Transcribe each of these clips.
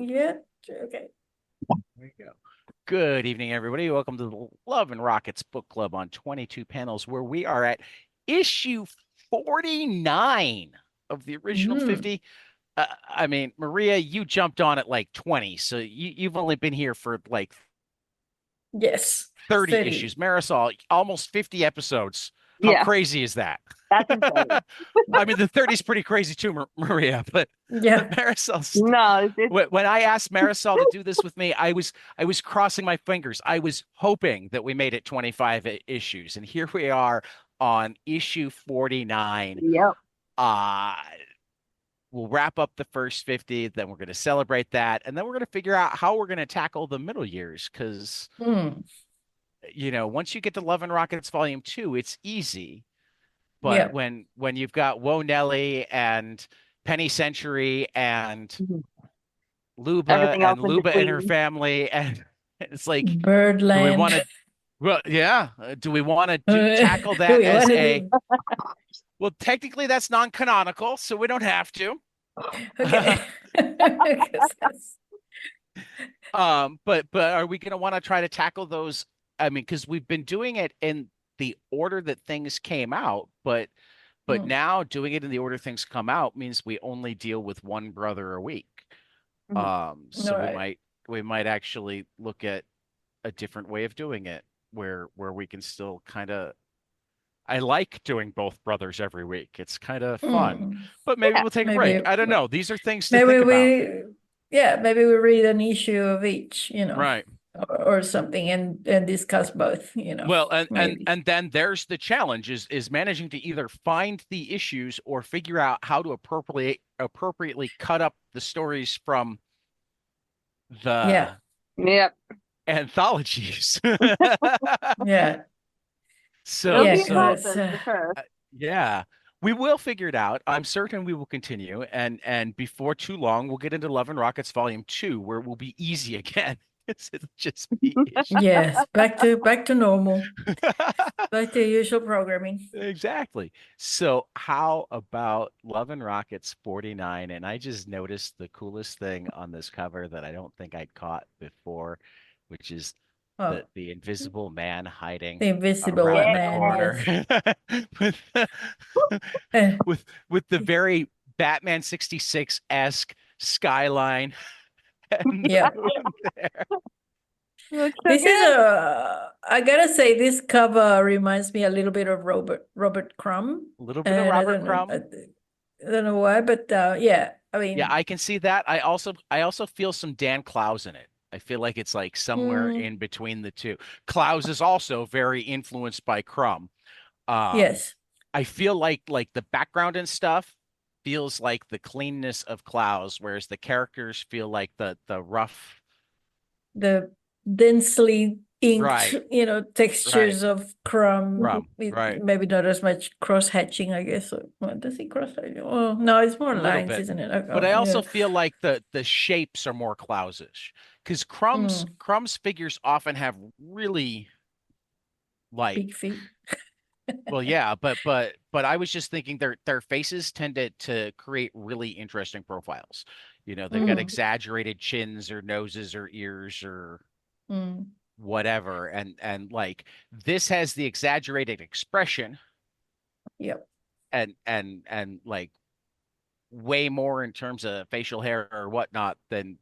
yet? Okay. There you go. Good evening, everybody. Welcome to the Love and Rockets Book Club on 22 panels, where we are at issue 49 of the original Mm, 50. I mean, Maria, you jumped on at like 20, so you've only been here for like yes. 30 issues. 30. Marisol, almost 50 episodes. How Yeah, crazy is that? that's insane. I mean, the 30 is pretty crazy too, Maria, but Yeah. Marisol, No, it's when I asked Marisol to do this with me, I was crossing my fingers. I was hoping that we made it 25 issues, and here we are on issue 49. yep. Uh we'll wrap up the first 50, then we're going to celebrate that, and then we're going to figure out how we're going to tackle the middle years because Mm, once you get to Love and Rockets Volume 2, it's easy. But yeah. when you've got Whoa Nelly and Penny Century and Mhm. Luba Everything else and in Luba and her between. family, and it's like, do we Birdland. want to? Well, yeah. Do we want to tackle Do that we want as to a? do? Well, technically that's non-canonical, so we don't have to. Okay. Yes. But are we going to want to try to tackle those? I mean, because we've been doing it in the order that things came out, but Mm, now doing it in the order things come out means we only deal with one brother a week. Mhm. So all we right. might actually look at a different way of doing it where we can still kind of I like doing both brothers every week. It's kind of fun. Mm, But maybe Yeah. we'll take a break. maybe, I don't know. These are things to maybe think about. maybe we read an issue of each, Right. or something and discuss both, Well, maybe. and then there's the challenge is managing to either find the issues or figure out how to appropriately cut up the stories from Yeah. the Yep. anthologies. Yeah. It'll So be Yeah. Because so it's, something for sure. yeah, we will figure it out. I'm certain we will continue, and before too long, we'll get into Love and Rockets Volume 2, where it will be easy again. It'll just be yes. Back to normal. Back to usual programming. exactly. So how about Love and Rockets 49? And I just noticed the coolest thing on this cover that I don't think I'd caught before, which is Oh, the invisible man hiding the invisible around Yeah. the man, corner yes. with Eh, with the very Batman 66-esque skyline and the yeah. moon there. Looks so This is good. I gotta say, this cover reminds me a little bit of Robert Crumb. A little bit of And I Robert don't know, Crumb. I don't know why, but yeah, I Yeah, mean, I can see that. I also feel some Dan Clowes in it. I feel like it's like somewhere mm, in between the two. Clowes is also very influenced by Crumb. Um, yes, I feel like the background and stuff feels like the cleanness of Clowes, whereas the characters feel like the rough. the densely inked, Right, right, textures of Crumb Mhm. Crumb, with right. maybe not as much cross hatching, I guess. What does he cross hatching? Oh, no, it's more A little lines, bit. isn't it? But Oh, I yeah. also feel like the shapes are more Clowesish because Mm, Crumb's figures often have really like big feet. well, yeah, but I was just thinking their faces tended to create really interesting profiles. They've got Mm, exaggerated chins or noses or ears or mm, whatever, and like this has the exaggerated expression yep. and like way more in terms of facial hair or whatnot than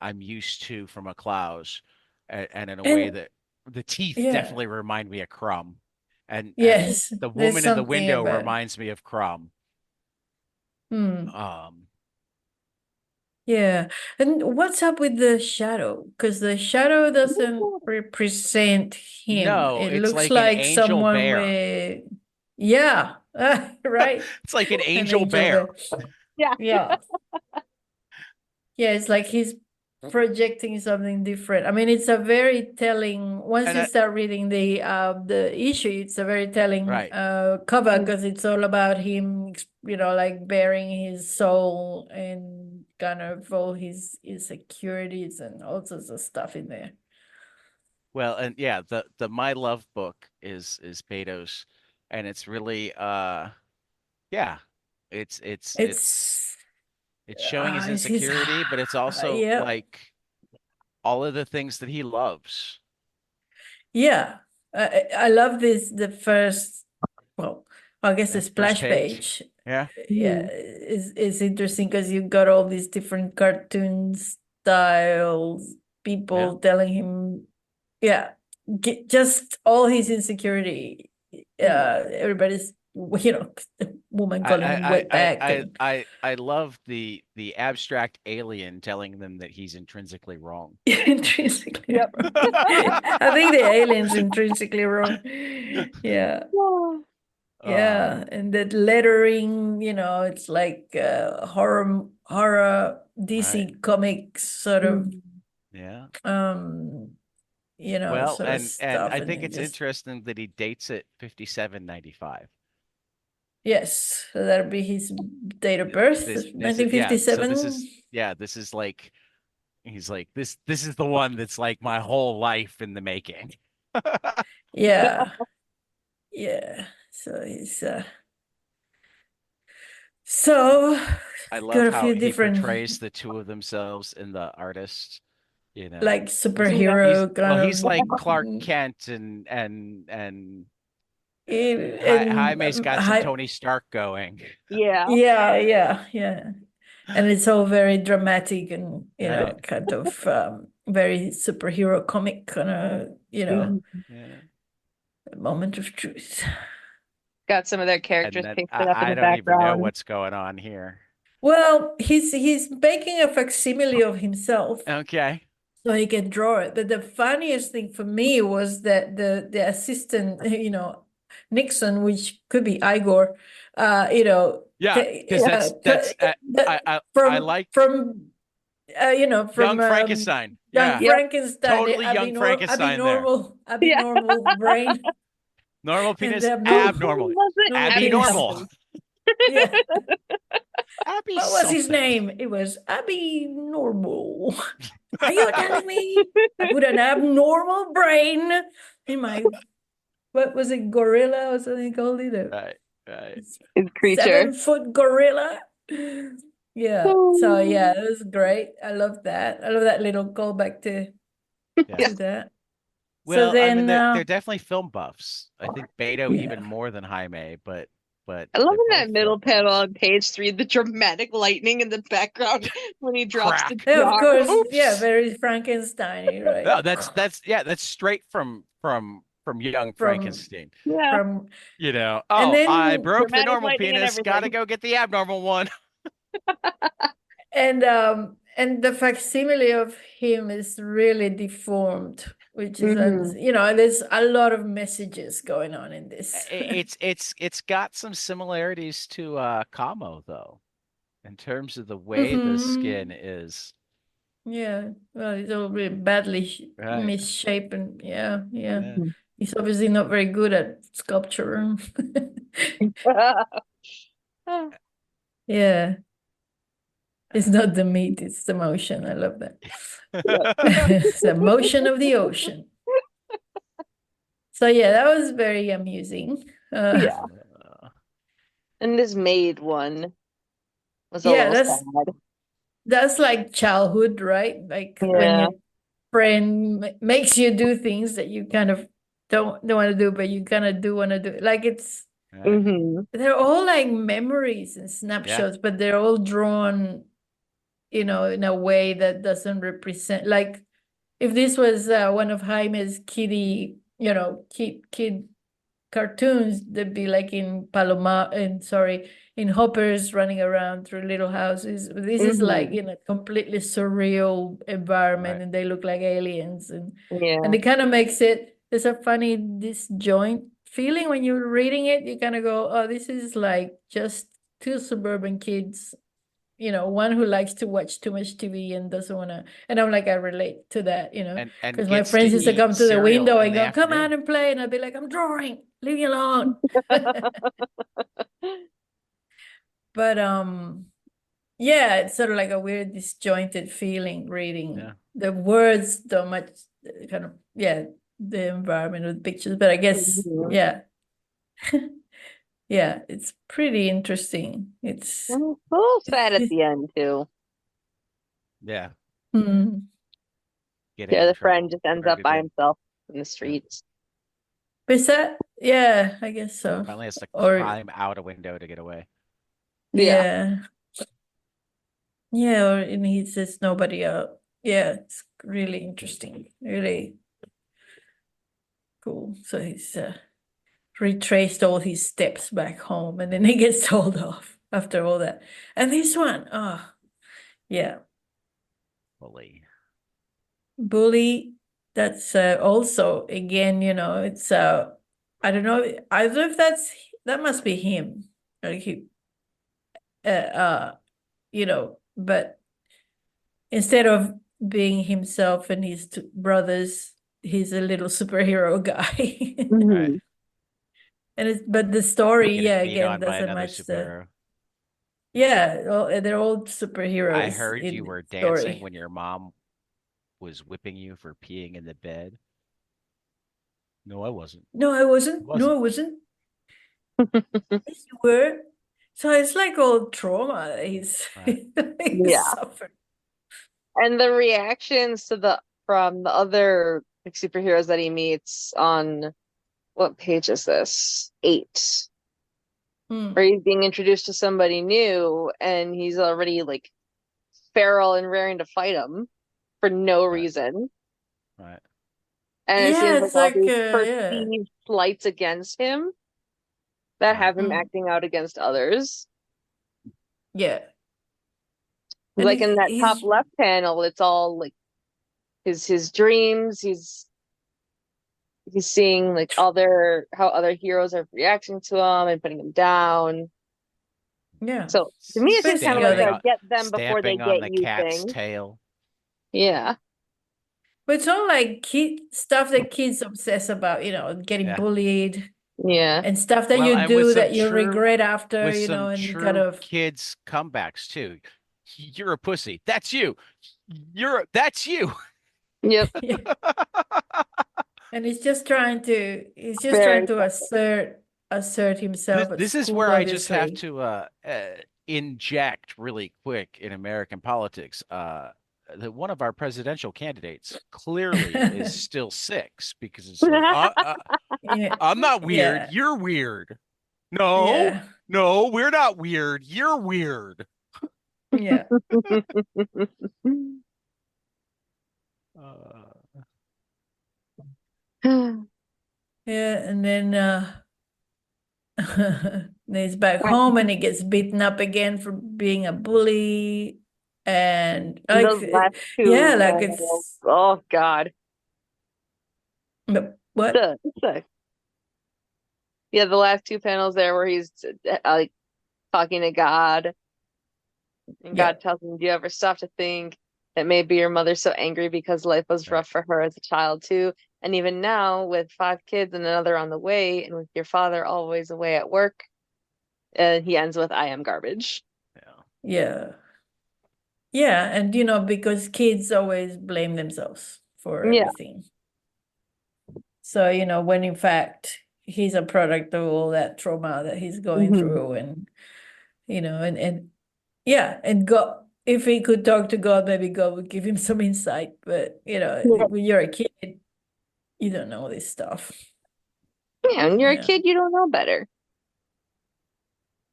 I'm used to from a Klaus, and in a way And that the teeth yeah, definitely remind me of Crumb, and yes, the there's woman in the something window about. reminds me of Crumb. Hmm. Um, Yeah. And what's up with the shadow? Because the shadow doesn't represent him. no, It it's looks like an like angel someone bear. with, yeah, right. It's like an An angel angel bear. bear. Yeah. Yeah. Yeah, it's like he's projecting something different. I mean, it's a very telling, once And you start reading the issue, it's a very telling right. cover Mhm. because it's all about him, like bearing his soul and kind of all his insecurities and all sorts of stuff in there. Well, and yeah, the My Love book is Beto's, and it's really yeah, it's it's it's It's It's showing his it's his, insecurity, but it's also yeah, like all of the things that he loves. yeah. I love this. The first, well, I guess the That first splash page. page, Yeah. yeah, Mhm. is interesting because you got all these different cartoon styles, people telling him, yeah, just all his insecurity. Yeah. Everybody's, woman calling him wetback and I love the abstract alien telling them that he's intrinsically wrong. intrinsically Yep. wrong. I think the alien's intrinsically wrong. Yeah. Uh, Yeah, and that lettering, it's like horror right. DC comics sort of Mhm. Yeah. um Well, sort of and stuff, I and think it it's just, interesting that he dates it 5795. yes, so that'll be his date of birth, This is yeah, so this 1957. is yeah, this is like he's like this is the one that's like my whole life in the making. Yeah, yeah. So so I got love a how few he different, portrays the two of themselves in the artist, you like know. Yeah. superhero kind He's like of, Clark Kent and Jaime's and got some Tony Stark going. Yeah. yeah, yeah, yeah. And it's all very dramatic and, Right. kind of very superhero comic kind of, Mhm. Yeah. moment of truth. Got some of their And characters then pasted up in I the don't even know background. what's going on here. Well, he's making a facsimile of himself Okay. so he can draw it. But the funniest thing for me was that the assistant, Nixon, which could be Igor, Yeah, because I like from young from Frankenstein. Young Yeah, Yep. Frankenstein, totally young Frankenstein there. Yeah. abnormal brain, Normal and the penis, abnormal abnormal. Was it Abby Abby penis. normal. something? Yeah. Abby What was his something. name? It was abnormal. Are you telling me I put an abnormal brain in my, what was it, gorilla or something called it? Right, right. His creature. 7-foot gorilla. Yeah. So yeah, it was great. I love that. I love that little callback Yeah. to that. So Well, I mean, then they're definitely film buffs. I think Beto yeah. even more than Jaime, but I love they're in both that middle film panel buffs. on page 3, the dramatic lightning in the background when he drops the Crack. Yeah, of jar. course, yeah, Oops. very Frankenstein-y, No, right? that's yeah, that's straight from young From Frankenstein. Yeah. from and Oh, I then broke the Dramatic normal lightning and penis. Gotta everything. go get the abnormal one. and the facsimile of him is really deformed, which is Mhm. there's a lot of messages going on in this. It's got some similarities to Kamo though, in terms of the way the Hmm. skin is. Yeah, well, it's all really badly Right. misshapen. Yeah, yeah. Yeah. Mhm. He's obviously not very good at sculpture. Yeah, it's not the meat, it's the motion. I love that. Yep. It's the motion of the ocean. So yeah, that was very amusing. Yeah. And this maid one was a Yeah, little sad. that's like childhood, right? Like when Yeah. your friend makes you do things that you kind of don't want to do, but you kind of do want to do. Like Right. Hmm. they're all like memories and Yeah. snapshots, but they're all drawn, in a way that doesn't represent. Like if this was one of Jaime's kiddie, kid cartoons, they'd be like in Paloma, and sorry, in hoppers running around through little houses. This is like Hmm. in a completely surreal environment, Right. and they look like aliens, and Yeah. it kind of makes it. There's a funny disjoint feeling when you're reading it. You kind of go, "Oh, this is like just two suburban kids." One who likes to watch too much TV and doesn't want to. And I'm like, I relate to that, And because my gets to friends used to eat come to the cereal window in and the go, come out afternoon. and play. And I'd be like, I'm drawing, leave me alone. But yeah, it's sort of like a weird disjointed feeling reading Yeah. the words so much, kind of, yeah, the environment with pictures. But I guess, Mhm. yeah. Yeah, it's pretty interesting. It's A little sad at it's- the end too. Yeah, mm. getting The in other friend trouble just for ends up by everything. himself in the streets. But is that, yeah, I guess so. Finally has to Or climb out a window to get away. Yeah. yeah. Yeah, or and he says nobody out. Yeah, it's really interesting. Really cool. So he's retraced all his steps back home and then he gets told off after all that. And this one, oh, yeah. Fully. Bully, that's also again, it's I don't know if that must be him. Like he but instead of being himself and his two brothers, he's a little superhero guy. Right. Mhm. But the story, Getting yeah, beat again, on by doesn't another match the, superhero. yeah, they're all I superheroes heard in you the were dancing story. when your mom was whipping you for peeing in the bed. No, I wasn't. No, I I wasn't. No, I wasn't. wasn't. Yes, you were. So it's like all trauma that he's, Right. he's Yeah. suffered. And the reactions to the from the other like, superheroes that he meets on what page is this? 8. Hmm. Where he's being introduced to somebody new and he's already like feral and raring to fight him for no Right. reason. Right. And it Yeah, seems like it's all like, these yeah, perceived slights against him that Right. have him mm, acting out against others. yeah. And Like in that top he's, left panel, it's all like his dreams. He's seeing like how other heroes are reacting to him and putting him down. yeah. So to me, it seems kind of like Stamping a on get them before they stamping on get the you cat's thing. tail. Yeah. But it's all like stuff that kids obsess about, getting Yeah. bullied Yeah. and stuff that Well, you and do that you regret after, with some and you kind true of, kids comebacks too. You're a pussy. That's you. That's you. Yep. yeah. And he's just trying Very to tough. assert himself at This is school, where I just have obviously. to inject really quick in American politics. That one of our presidential candidates clearly is still 6 because it's like, Yeah, I'm not weird. yeah, You're weird. No, yeah, no, we're not weird. You're weird. yeah. Uh, Yeah, and then then he's back home and he gets beaten up again for being a bully. And like, Those last yeah, two like panels. it's Oh God. what? The yeah, the last two panels there where he's like talking to God, and Yeah, God tells him, "Do you ever stop to think that maybe your mother's so angry because life was right. rough for her as a child too? And even now, with 5 kids and another on the way, and with your father always away at work, he ends with, I am garbage." Yeah. yeah, yeah. And because kids always blame themselves for Yeah. everything. So, when in fact he's a product of all that trauma that he's going Mhm. through, and and yeah, and God, if he could talk to God, maybe God would give him some insight. But Yeah. when you're a kid, you don't know this stuff. Yeah, when you're a Yeah, kid, you don't know better.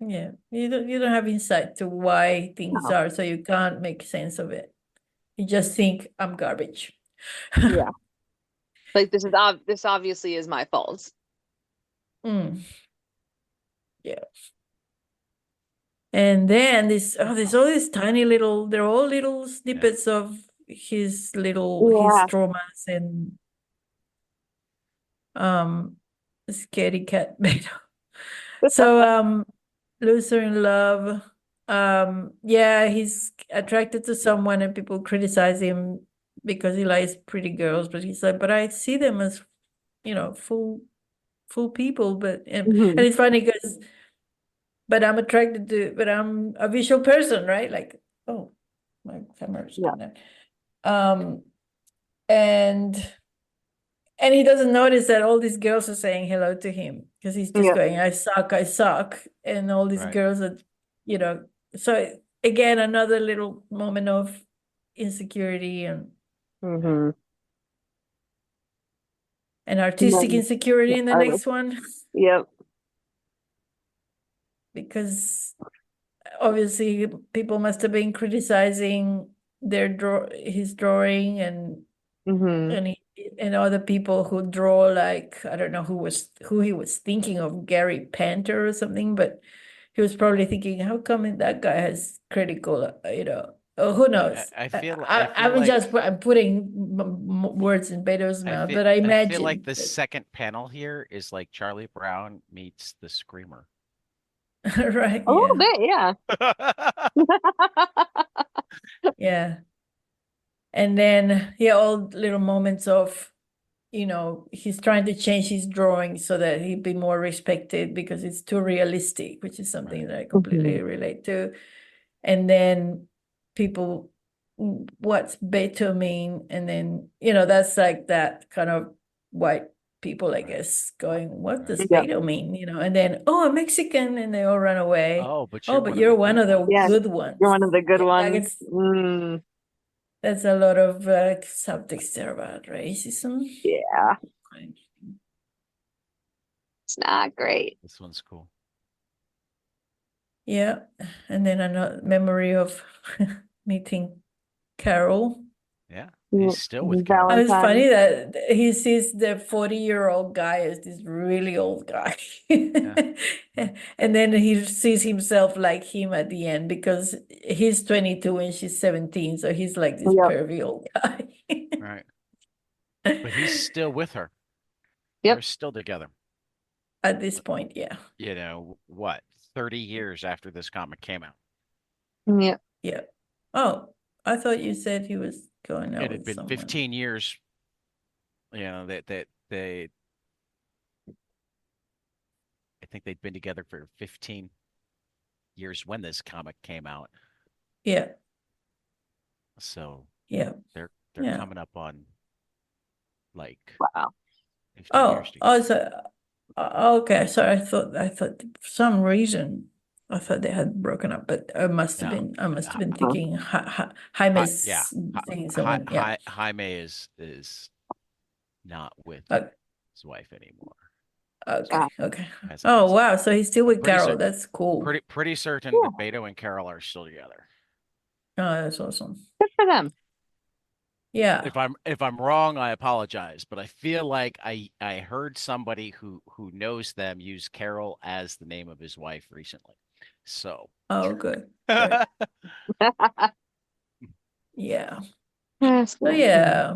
yeah, you don't have insight to why things No. are, so you can't make sense of it. You just think I'm garbage. Yeah. Like this obviously is my fault. Mm, yeah. And then there's all these tiny little, they're all little Yeah. snippets of his Yeah. traumas and scaredy cat beta. So loser in love. Yeah, he's attracted to someone and people criticize him because he likes pretty girls, but he's like, but I see them as, full people, but and Mhm. it's funny because but I'm a visual person, right? Like, oh, my camera's Yeah. doing that. Um, and And he doesn't notice that all these girls are saying hello to him because he's just Yep. going, I suck. And all these Right. girls are, so again, another little moment of insecurity and Mm-hmm. artistic then insecurity the in the artist. next one Yep. because obviously people must have been criticizing his drawing and Mm-hmm. and other people who draw, like I don't know who he was thinking of, Gary Panter or something, but he was probably thinking, how come that guy has critical, who knows? I feel I'm like I'm putting words in Beto's mouth, but I I feel like imagine the second panel here is like Charlie Brown meets the Screamer. right, A little yeah, bit, yeah. yeah. And then all little moments of, he's trying to change his drawing so that he'd be more respected because it's too realistic, which is something Right. that I Mm-hmm. completely relate to. And then people, what's Beto mean? And then, that's like that kind of white people, I guess, going, what does Right. Yep. Beto mean? And then, oh, a Mexican, and they all run away. Oh, but Oh, you're but one of the you're one good of the ones. Yeah. good ones. You're one of the good Yeah, ones. Mm, that's a lot of subtext there about racism. yeah. It's not great. This one's cool. Yeah, and then another memory of meeting Carol. Yeah, Yeah. he's still with Carol. It's funny Valentine. that he sees the 40-year-old guy as this really old guy. Yeah. And then he sees himself like him at the end because he's 22 and she's 17, so he's like this Yep. pervy old guy. Right. But he's still with her. Yep. They're still together. At this point, yeah. What, 30 years after this comic came out. Yep. Yeah. Oh, I thought you said he was going out It had with been someone. 15 years, that they I think they'd been together for 15 years when this comic came out. Yeah. So Yeah. they're Yeah. coming up on like Wow. 15 years together. So okay. Sorry, I thought for some reason I thought they had broken up, but I must have No. been thinking Jaime's Yeah. seeing someone. Yeah. Jaime is not with Okay. his wife anymore. Okay. Okay. Hasn't Oh been wow. So he's still with pretty Carol. cer- That's cool. pretty certain Yeah. that Beto and Carol are still together. Oh, that's awesome. Good for them. Yeah. If I'm wrong, I apologize, but I feel like I heard somebody who knows them use Carol as the name of his wife recently. So Oh, good. Good. Yeah. Yes. So yeah.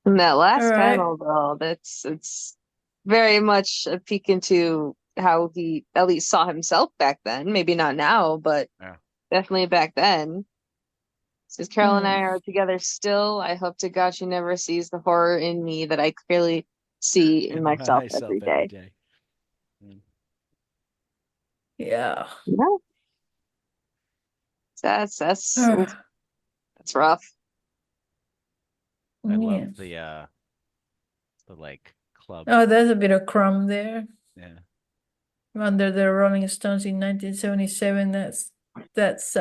And that last All right. panel, though, it's very much a peek into how he at least saw himself back then. Maybe not now, but yeah. definitely back then. Says Carol and I Hmm. are together still. I hope to God she never sees the horror in me that I clearly see in myself every day. Mm. Yeah. Yeah. That's Ah, that's rough. I yeah. love the like club. Oh, there's a bit of crumb there. Yeah. Under the Rolling Stones in 1977. That's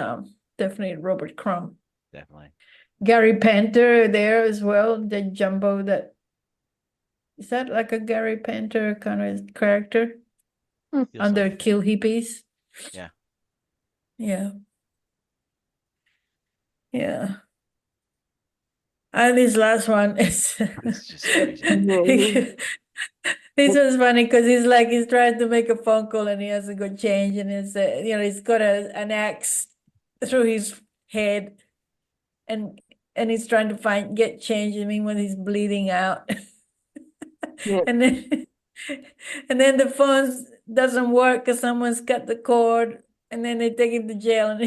definitely Robert Crumb. Definitely. Gary Panter there as well. The jumbo that is that like a Gary Panter kind of character Hmm. Feels under like it. Kill Hippies? Yeah. Yeah. Yeah. And this last one is It's just crazy. Yeah. this was funny because he's trying to make a phone call and he has to go change and he's got an axe through his head and he's trying to get change. I mean, when he's bleeding out, Yeah. and then the phone doesn't work because someone's cut the cord, and then they take him to jail, and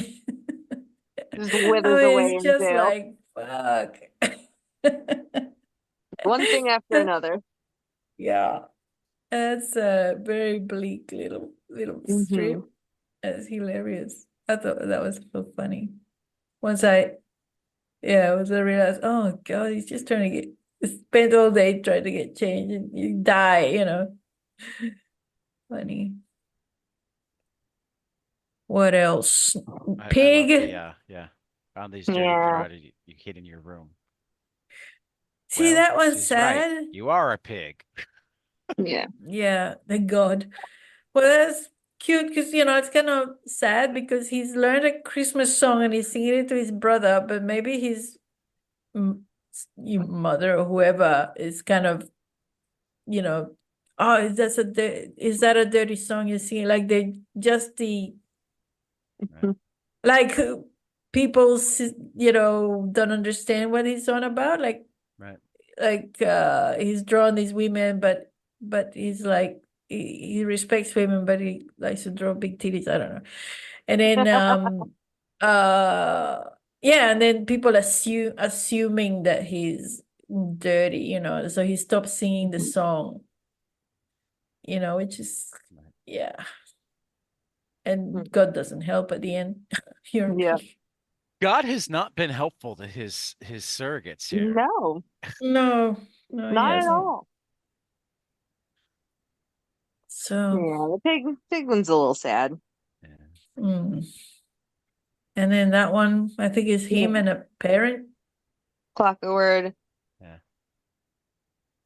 Just I withers mean, away it's in just jail. like fuck. One thing after another. Yeah, that's a very bleak little strip. Hmm. It's hilarious. I thought that was so funny. Once I realized, oh God, he's just trying to spend all day trying to get change and you die, you know. Funny. What else? I love Pig. yeah. Found these dirty Yeah. karate you hid in your room. See, Well, that one's she's right. sad. You are a pig. Yeah. Yeah, thank God. Well, that's cute because, you know, it's kind of sad because he's learned a Christmas song and he's singing it to his brother, but maybe his mother or whoever is kind of, you know, oh, is that a dirty song you're singing? Like they just Right. like people, you know, don't understand what he's on about. Right. He's drawn these women, but he's like he respects women, but he likes to draw big titties. I don't know. And then uh yeah, and then people assuming that he's dirty, you know, so he stopped singing the song, you know, which is Right. yeah. And God doesn't help at the end. You're Yeah. God has not been helpful to his surrogates here. No, no, no, he not at hasn't. all. So Yeah, the pig one's a little sad. Yeah. mm. And then that one, I think is him Yeah. and a parent. Clock a word. Yeah.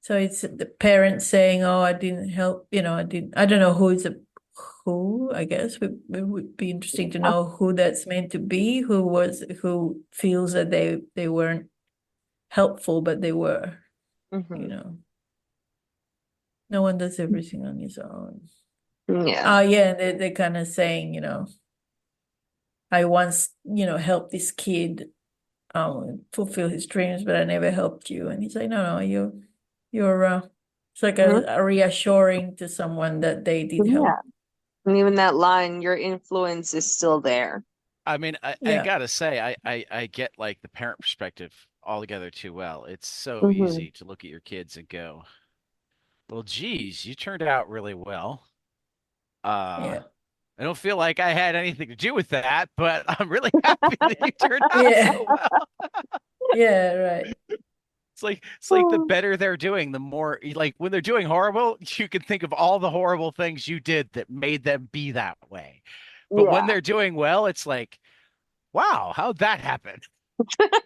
So it's the parent saying, "Oh, I didn't help. You know, I didn't. I don't know who is a who. I guess it would be interesting to know who that's meant to be. Who feels that they weren't helpful, but they were. You Hmm. know, no one does everything on his own. Yeah. Oh, yeah, they're kind of saying, you know, I once, you know, helped this kid fulfill his dreams, but I never helped you. And he's like, no, no, you're it's like Mhm. a reassuring to someone that they did Yeah. help. And even that line, your influence is still there. I mean, I Yeah. gotta say, I get like the parent perspective altogether too well. It's so Hmm. easy to look at your kids and go, well, geez, you turned out really well. Uh, Yeah. I don't feel like I had anything to do with that, but I'm really happy that you turned out Yeah. so well. Yeah, right. It's like the better they're doing, the more like when they're doing horrible, you can think of all the horrible things you did that made them be that way. But when Yeah. they're doing well, it's like, wow, how'd that happen?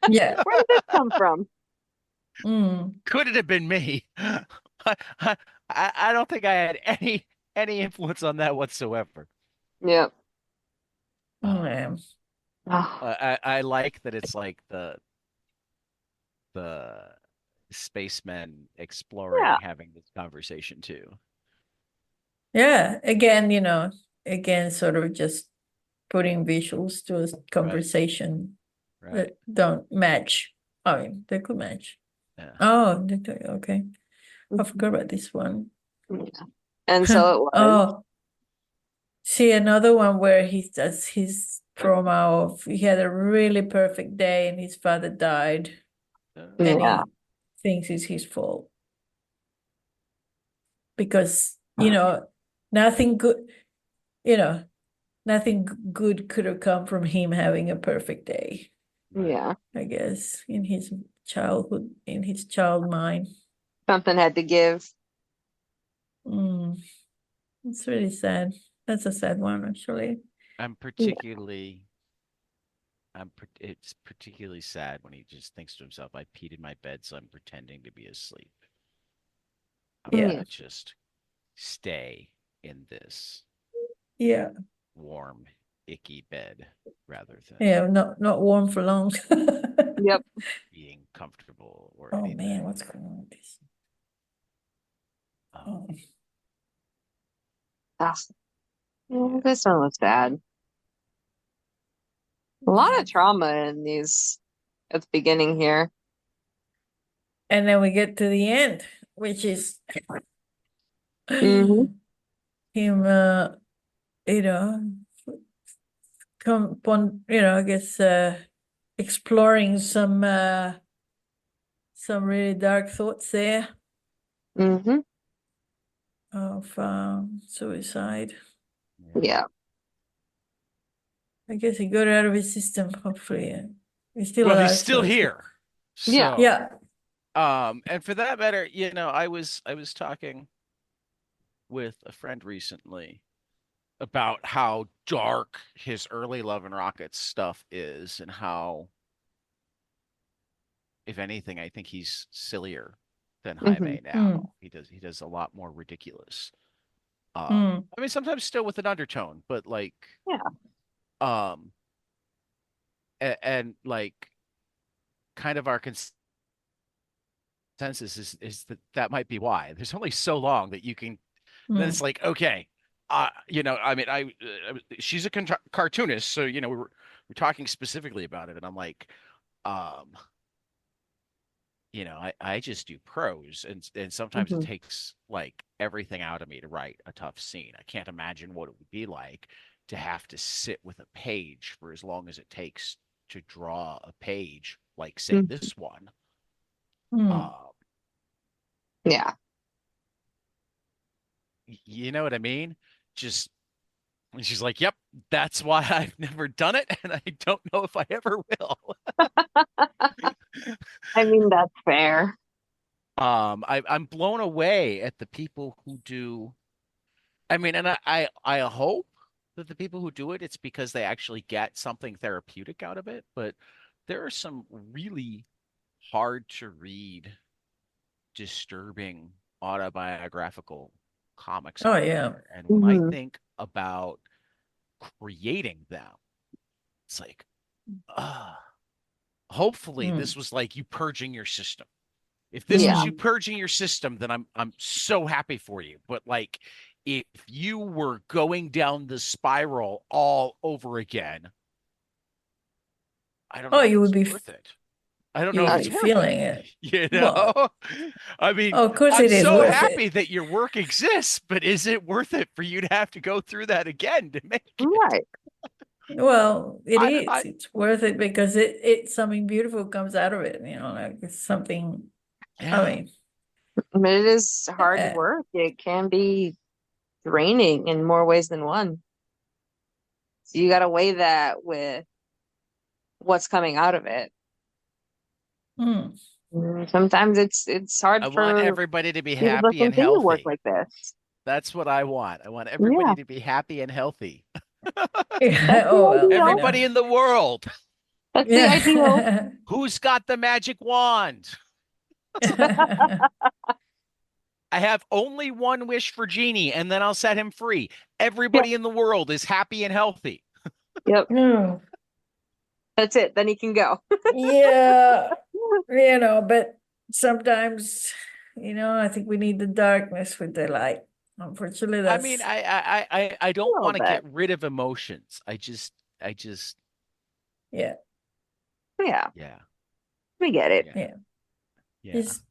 Yeah. Where did this come from? Mm. Could it have been me? I don't think I had any influence on that whatsoever. Yeah. Um, Yeah. Oh, I like that it's like the spacemen exploring yeah. having this conversation too. Yeah. Again, you know, again, sort of just putting visuals to a Right, conversation right. that don't match. I mean, they could match. Yeah. Oh, okay. I forgot about this one. Yeah. And so it was. Oh, see another one where he does his trauma of he had a really perfect day and his father died and Yeah. he thinks it's his fault because you know nothing good, you know, nothing good could have come from him having a perfect day, Right. Yeah. I guess, in his childhood, in his child mind. Something had to give. Mm, it's really sad. That's a sad one, actually. I'm Yeah. particularly it's particularly sad when he just thinks to himself, I peed in my bed, so I'm pretending to be asleep. I'm Yeah, gonna just stay in this yeah, warm, icky bed rather than yeah. Not warm for long. Yep. being comfortable or Oh man, anything. what's going on with this? Um, Oh. Ah, yeah, yeah. this one was bad. A lot of trauma in these at the beginning here. And then we get to the end, which is Hmm. him, you know, come upon, you know, I guess, exploring some really dark thoughts there Hmm. of suicide. Yeah. Yeah. I guess he got it out of his system, hopefully. He's still Well, he's alive, still so it's good. here. Yeah. So Yeah, And for that matter, I was talking with a friend recently about how dark his early Love and Rockets stuff is, and how, if anything, I think he's sillier than Hmm. Jaime Mm, now. He does a lot more ridiculous. mm. I mean, sometimes still with an undertone, but like, Yeah. um, and like, kind of our consensus is that that might be why. There's only so long that you can. Then it's Mm. like, okay, I mean, she's a cartoonist, so we're talking specifically about it, and I'm like, um, I just do prose, and sometimes it Hmm. takes like everything out of me to write a tough scene. I can't imagine what it would be like to have to sit with a page for as long as it takes to draw a page, like say this one. Mm. Uh, Yeah. you know what I mean? Just And she's like, "Yep, that's why I've never done it, and I don't know if I ever will." I mean, that's fair. I'm blown away at the people who do. I mean, and I hope that the people who do it, it's because they actually get something therapeutic out of it. But there are some really hard to read, disturbing autobiographical comics Oh out yeah. there, and when I Hmm. think about creating them, it's like, ah. Hopefully Mm. this was like you purging your system. If this was Yeah. you Mm. purging your system, then I'm so happy for you. But like, if you were going down the spiral all over again, I don't Oh, know if you would it's be worth it. I don't you know would if Oh, be it's worth yeah. it. feeling it. You Well, know? I mean, of course I'm it is so worth happy it. that your work exists, but is it worth it for you to have to go through that again to make it? Right. Well, it is. I It's worth it because it something beautiful comes out of it, like it's something, I yeah. mean, I mean, it is hard uh, work. It can be draining in more ways than one. So you got to weigh that with what's coming out of it. mm, Sometimes it's hard I want for everybody to be people to happy and continue work healthy. like this. That's what I want. I want Yeah, everybody to be happy and healthy. yeah, that's oh the well, ideal. Everybody in the world. That's the ideal. yeah. Who's got the magic wand? I have only one wish for Genie, and then I'll set him free. Yep, Everybody in the world is happy and healthy. yep. No, That's it. Then he can go. yeah, but sometimes, I think we need the darkness with the light. Unfortunately, I mean, that's I A don't little want to bit. get rid of emotions. I just, yeah, Yeah, yeah, we get it. yeah, yeah. yeah. Just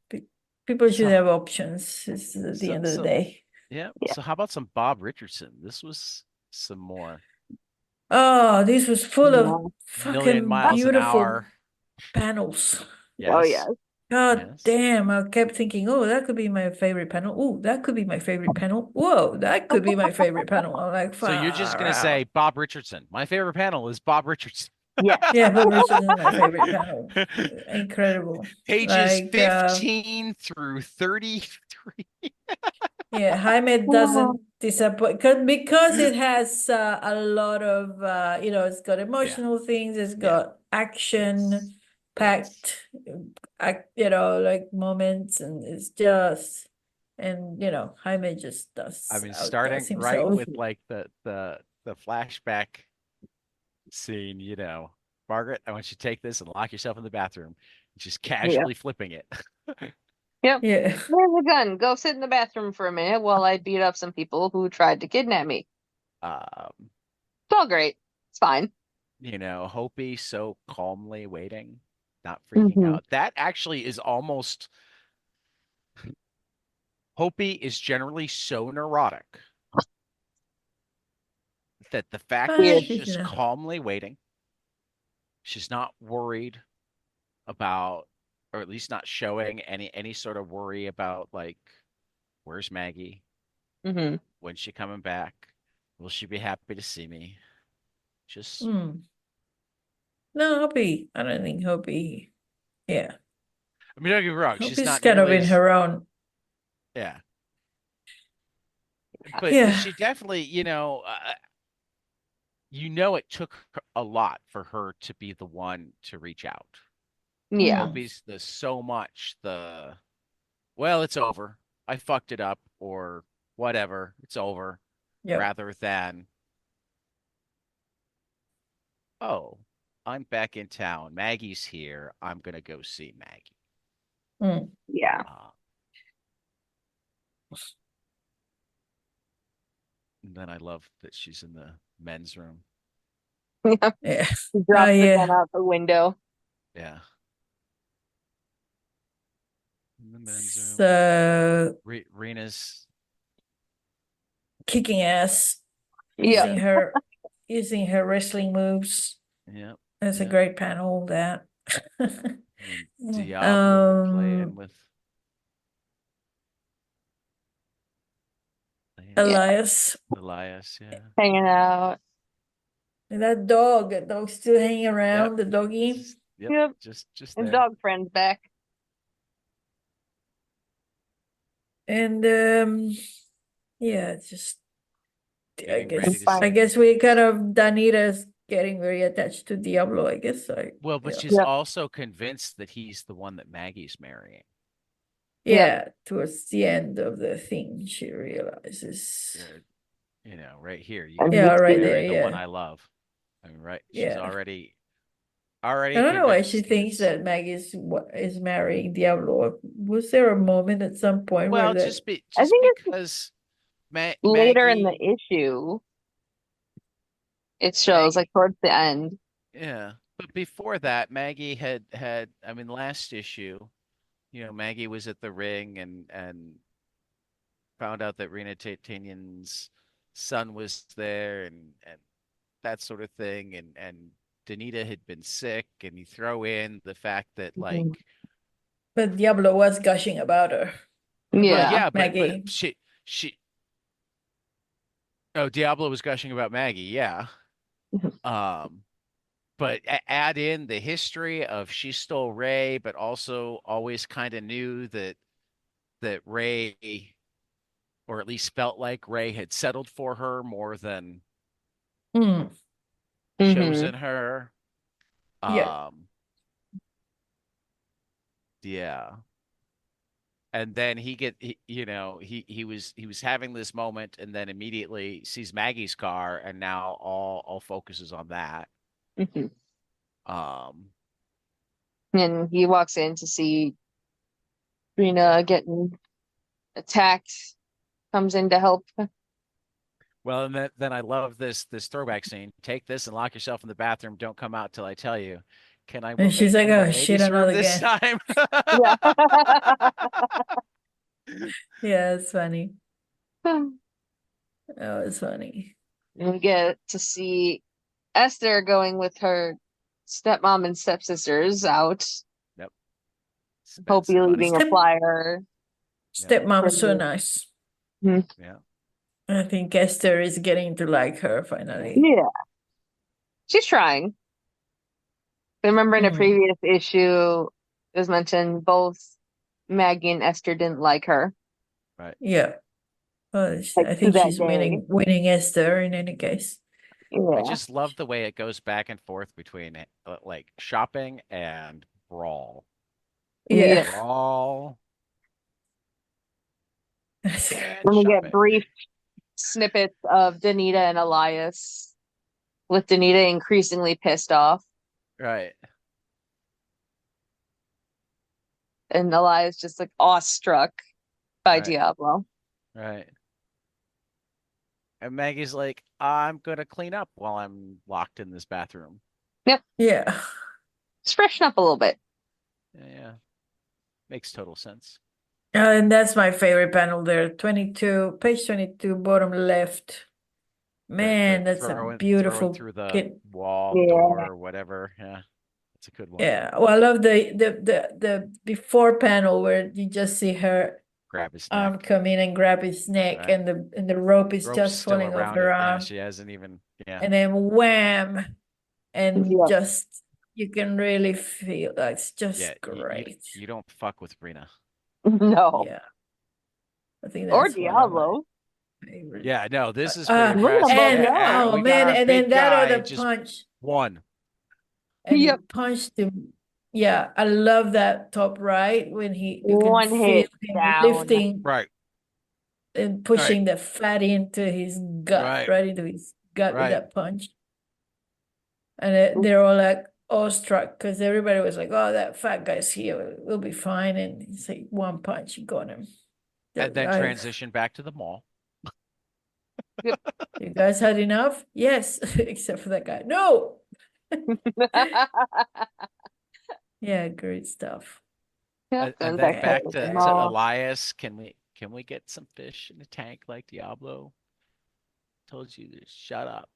pe- people should So, have options. It's at the so, end of the so, day. yeah. Yeah. So, how about some Bob Richardson? This was some more Oh, this was full of Yeah. million fucking miles an beautiful hour. panels. Oh yeah. Yes, God yes. damn, I kept thinking, oh, that could be my favorite panel. Oh, that could be my favorite panel. Whoa, that could be my favorite panel. I'm like, So you're just far gonna say out. Bob Richardson. My favorite panel is Bob Richardson. Yes. Yeah, Bob Richardson is my favorite panel. Incredible. Pages Like, 15 through 33. yeah, Jaime Oh, doesn't disappoint because it has a lot of it's got Yeah, emotional things, it's yeah. got action It's it's packed, like moments, and it's just, and Jaime just I does mean, outdoes starting right himself. with like the flashback scene, Margaret, I want you to take this and lock yourself in the bathroom. Just yeah. casually flipping it. Yep. Yeah. Here's a gun. Go sit in the bathroom for a minute while I beat up some people who tried to kidnap me. Um, It's all great. It's fine. Hopi so calmly waiting, not freaking Hmm. out. That actually is almost Hopi is generally so neurotic that the fact that Weird. she's just calmly waiting, she's not worried about, or at least not showing any sort of worry about like, where's Maggie? Hmm. When's she coming back? Will she be happy to see me? Just Mm. No, Hopi. I don't think Hopi. Yeah. I mean, don't get me wrong, Hope she's is not kind of nearly in as her own. yeah, but Yeah. she definitely, it took a lot for her to be the one to reach out. It Yeah. Mm. would be so much well, it's over. I fucked it up, or whatever. It's over, Yep. rather than, oh, I'm back in town. Maggie's here. I'm gonna go see Maggie. Mm. Yeah. Uh, and then I love that she's in the men's room. Yeah. He Oh drops the gun yeah. out the window. Yeah, in the men's room. So Rena's, kicking ass, Yeah. using her wrestling moves. yeah, That's a yeah. great panel. That. And Diablo um, playing Yeah. Elias. Elias. Yeah. Hanging out. And that dog still hanging Yep. around, the doggy. Yep. Yep. Just And there. dog friend's back. And yeah, it's just I Getting ready guess to Fine. I see. guess we kind of Danita's getting very attached to Diablo, I guess. Well, but Yeah. she's Yep. also convinced that he's the one that Maggie's marrying. Yep. Yeah, towards the end of the thing, she realizes. Right here. And Yeah, he's right getting there, Marry the one yeah. I love. I mean, right? She's Yeah. I already don't know why she convinced thinks he's that Maggie is marrying Diablo. Was there a moment at some point where well, that I just think it's because later in the Maggie issue. It shows Maggie like towards the end. yeah. But before that, Maggie had I mean last issue, Maggie was at the ring and found out that Rena Titanian's son was there and that sort of thing and Danita had been sick and you throw in the fact that Mhm. but Diablo was gushing well about Yeah. yeah but Maggie. she oh Diablo was gushing about Maggie, yeah. um but add in the history of she stole Ray but also always kind of knew that Ray, or at least felt like Ray, had settled for her more than Hmm. Hmm. chosen her. Yeah. um yeah. And then he was having this moment and then immediately sees Maggie's car and now all focuses on that. Hmm. um And he walks in to see Rena yeah. getting attacked, comes in to help. Well, and then I love this throwback scene. Take this and lock yourself in the bathroom. Don't come out till I tell you. Can I And she's wait like, in the oh shit, ladies' room another this again. time? Yeah. Yeah, it's funny. And Oh, it's funny. we get to see Esther going with her stepmom and stepsisters out. Yep. Spend Hope some you leaving money. a Step flyer Yep. for Stepmom's so the. nice. Mhm. Yeah. I think Esther is getting to like her finally. Yeah, she's trying. Remember in a Mm. previous issue, it was mentioned both Maggie and Esther didn't like her, Right. Yeah. Well, like I to think that she's day. winning Esther in any case. I Yeah. just love the way it goes back and forth between like shopping and brawl. Yeah. Yeah. Brawl and Then we get shopping. brief snippets of Danita and Elias, with Danita increasingly pissed off, Right. and Elias just like awestruck by Right. Diablo. Right. And Maggie's like, I'm gonna clean up while I'm locked in this bathroom. Yep, Yeah. just freshen up a little bit. Yeah. Makes total sense. And that's my favorite panel there. 22, page 22, bottom left. The Man, that's a throwing beautiful through the kid. wall, Yeah. door, whatever. Yeah. It's a good one. Yeah. Well, I love the before panel where you just see her Grab his arm neck. come in and grab his neck, Right. and the rope is Rope's just still falling off around her it. Yeah, arm, she hasn't even. Yeah. and then wham, and Yep. just You can really feel that's just Yeah, great. you don't fuck with Brina. No. Yeah, I think Or that's one of my Diablo. favorites. Yeah, no, this is pretty Look at impressive. them both And Yeah, young. oh we got man, our and then big that guy other just punch, won. and he Yep. punched him. Yeah, I love that top right when you can One feel hit him down. lifting Right, and right, pushing the fat into his gut, right, right into his gut with right. that punch. And they're all like awestruck because everybody was like, "Oh, that fat guy's here. We'll be fine." And he's like, one punch, he got him. And then I, transition back to the mall. Yep. you guys had enough? Yes, except for that guy. No. Yeah, great stuff. Yep. And And then back Okay, back to the okay. to mall. Elias. Can we get some fish in the tank like Diablo? Told you to shut up.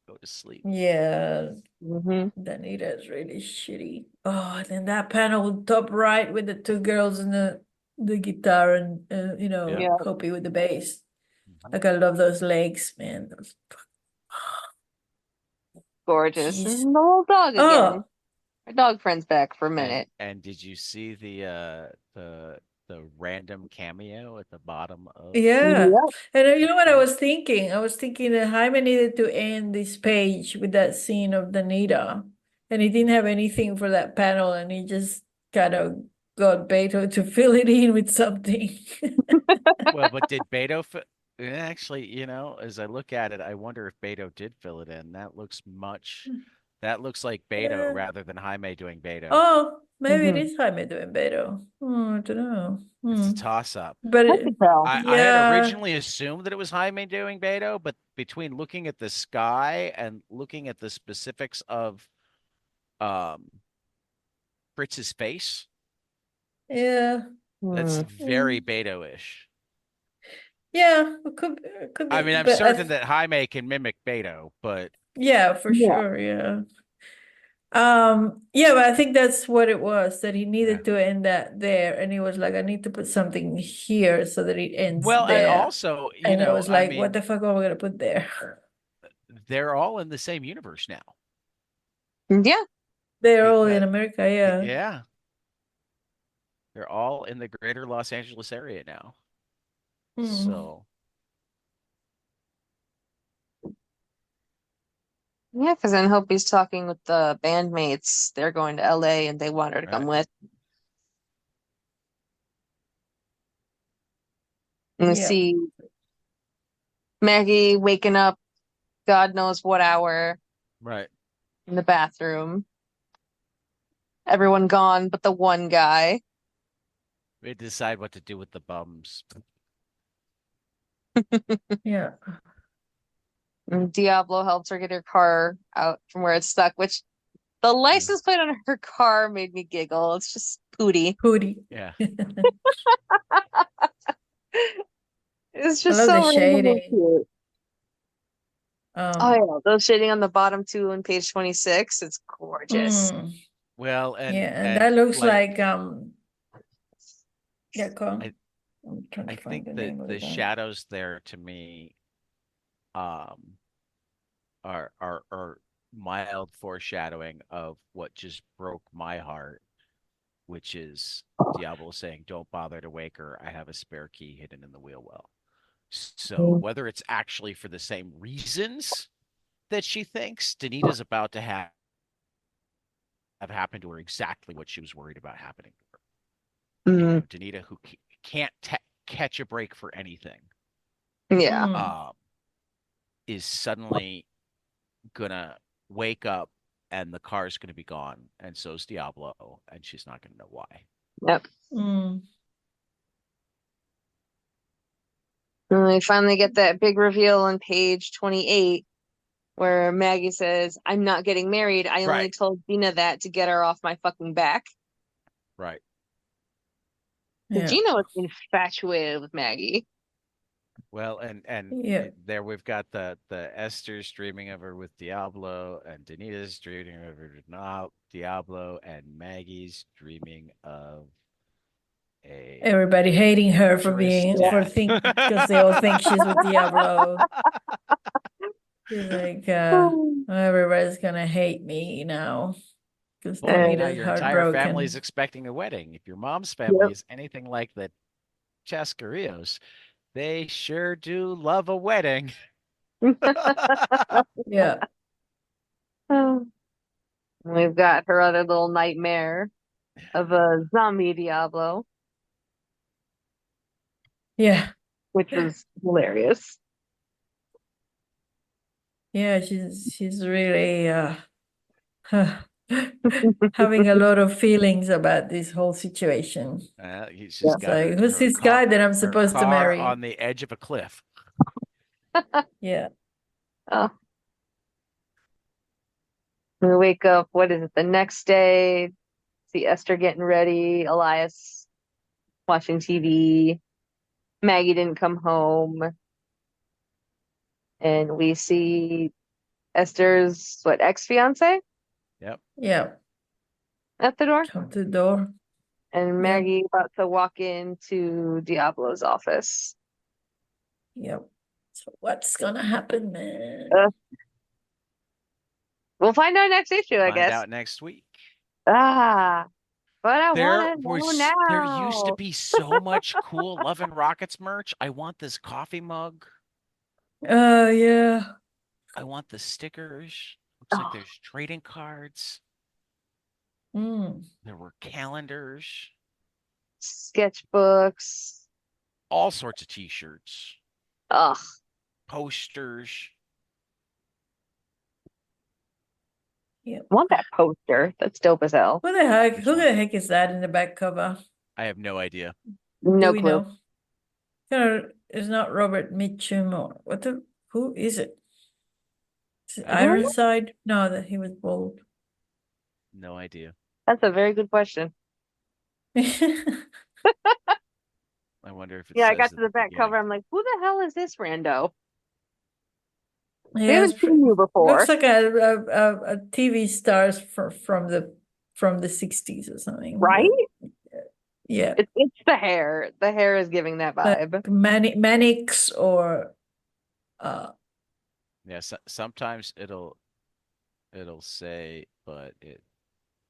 Go to sleep. Yeah, Mm-hmm. Danita is really shitty. Oh, and then that panel top right with the two girls and the guitar and Yeah. Yeah. Hopi with the bass. Mhm. Like I love those legs, man. Those, Gorgeous. jeez. And the little dog again. Oh, My dog friend's back for a minute. And did you see the random cameo at the bottom of yeah. Yep. And you the know what I thing? was thinking? I was thinking that Jaime needed to end this page with that scene of Danita. And he didn't have anything for that panel, and he just kind of got Beto to fill it in with something. Well, but did Beto actually, as I look at it, I wonder if Beto did fill it in. That looks like Beto Yeah. rather than Jaime doing Beto. Oh, maybe it Mm-hmm. is Jaime doing Beto. I don't know. It's a toss up. But I could tell. I had yeah, originally assumed that it was Jaime doing Beto, but between looking at the sky and looking at the specifics of um Fritz's face, yeah, that's Hmm. very Beto-ish. yeah. It could I be, mean, I'm but certain that Jaime can mimic Beto, but yeah, for Yeah. sure. Yeah. Yeah, but I think that's what it was, that he yeah. needed to end that there, and he was like, I need to put something here so that it ends Well, and there. also, And I was I like, what mean, the fuck am I gonna put there? they're all in the same universe now. Yeah. They're all in Because America, yeah. yeah, they're all in the greater Los Angeles area now. Hmm. So, Yeah, because then Hopi's talking with the bandmates. They're going to LA and they want her to come right, with. And we Yeah. see Maggie waking up, God knows what hour, right. in the bathroom. Everyone gone but the one guy. We decide what to do with the bums. Yeah. And Diablo helps her get her car out from where it's stuck, which the license plate on her car made me giggle. It's just Pootie. Hootie. Yeah. It's I just love the so randomly shading. cute. Oh Um, yeah, those shading on the bottom too on page 26. It's gorgeous. mm, Well, yeah, and and that looks like like yeah, I I'm trying to I find think the that name of the the guy. shadows there to me um are mild foreshadowing of what just broke my heart, which is Diablo saying, "Don't bother to wake her. I have a spare key hidden in the wheel well." So Mm. whether it's actually for the same reasons that she thinks Danita's about to have happened to her exactly what she was worried about happening to her. Mm, Danita who can't catch a break for anything, yeah. Mm, um, is suddenly gonna wake up and the car's gonna be gone, and so's Diablo, and she's not gonna know why. Yep. mm, And we finally get that big reveal on page 28 where Maggie says, I'm not getting married. I only Right, told Gina that to get her off my fucking back. right. yeah, Gina was infatuated with Maggie. Well, and yeah. there we've got the Esther's dreaming of her with Diablo, and Danita's dreaming of her with Diablo, and Maggie's dreaming of a Everybody hating her for treacherous being Yeah. for death. think because they all think she's with Diablo. She's like, everybody's gonna hate me now. because Boy, now Tomita's your entire family is heartbroken. expecting a wedding. If your mom's family Yep. is anything like the Chascarrillos, they sure do love a wedding. Yeah, We've got her other little nightmare of a zombie Diablo, yeah, which was hilarious. yeah. She's really having a lot of feelings about this whole situation. She's Yeah. It's got like, who's this guy that I'm her supposed to car marry? on the edge of a cliff. Yeah, Oh, we wake up, what is it, the next day, see Esther getting ready, Elias watching TV, Maggie didn't come home, and we see Esther's, what, ex-fiance Yep. yeah. at the door, Come to the door. and Yep, Maggie about to walk into Diablo's office. yep. So what's gonna happen, man? Uh, we'll find out next issue, I Find guess. out next week. Ah, but I want to know There used to now. be so much cool Love and Rockets merch. I want this coffee mug. Yeah. I want the stickers. Looks like Oh, there's trading cards. Mm. There were calendars, sketchbooks. all sorts of t-shirts, Ugh, posters. Yep. want that poster. That's dope as hell. Who the heck? Which Who one? the heck is that in the back cover? I have no idea. Do No we clue. know? It's not Robert Mitchum or what the? Who is it? Is it I don't know. Ironside? No, that he was bald. No idea. That's a very good question. I wonder if it Yeah, I says got at to the the back beginning. cover. I'm like, who the hell is this rando? We Yeah, haven't seen you before. looks like a TV stars from the 60s or something. Right? Yeah, It's the hair. The hair is giving that vibe. like Mannix or Yeah, sometimes it'll say, but it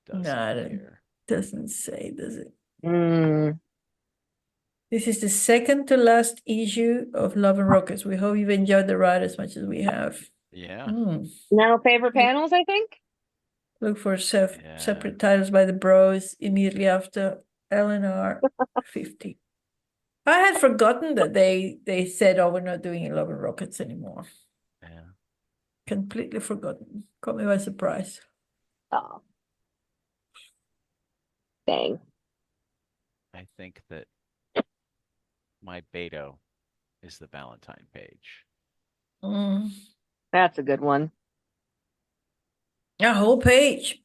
doesn't no, it here. doesn't say, does it? Mm. This is the second to last issue of Love and Rockets. We hope you've enjoyed the ride as much as we have. Yeah. Now favorite panels, I think. Look for Yeah. separate titles by the Bros immediately after LNR 50. I had forgotten that they said, "Oh, we're not doing Love and Rockets anymore." Yeah. Completely forgotten. Caught me by surprise. Oh, dang. I think that my Beto is the Valentine page. That's a good one. A whole page.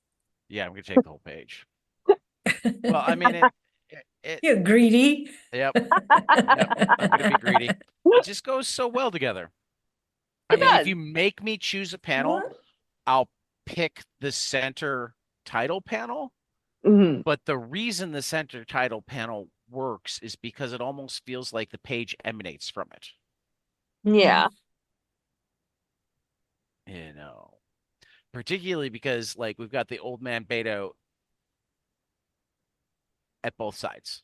Yeah, I'm gonna take the whole page. Well, I mean it You're greedy. yep. Yep. I'm gonna be greedy. It just goes so well together. I It mean, if does. you make me choose a panel, What? I'll pick the center title panel. Mhm. But the reason the center title panel works is because it almost feels like the page emanates from it. Yeah. You know, particularly because like we've got the old man Beto at both sides.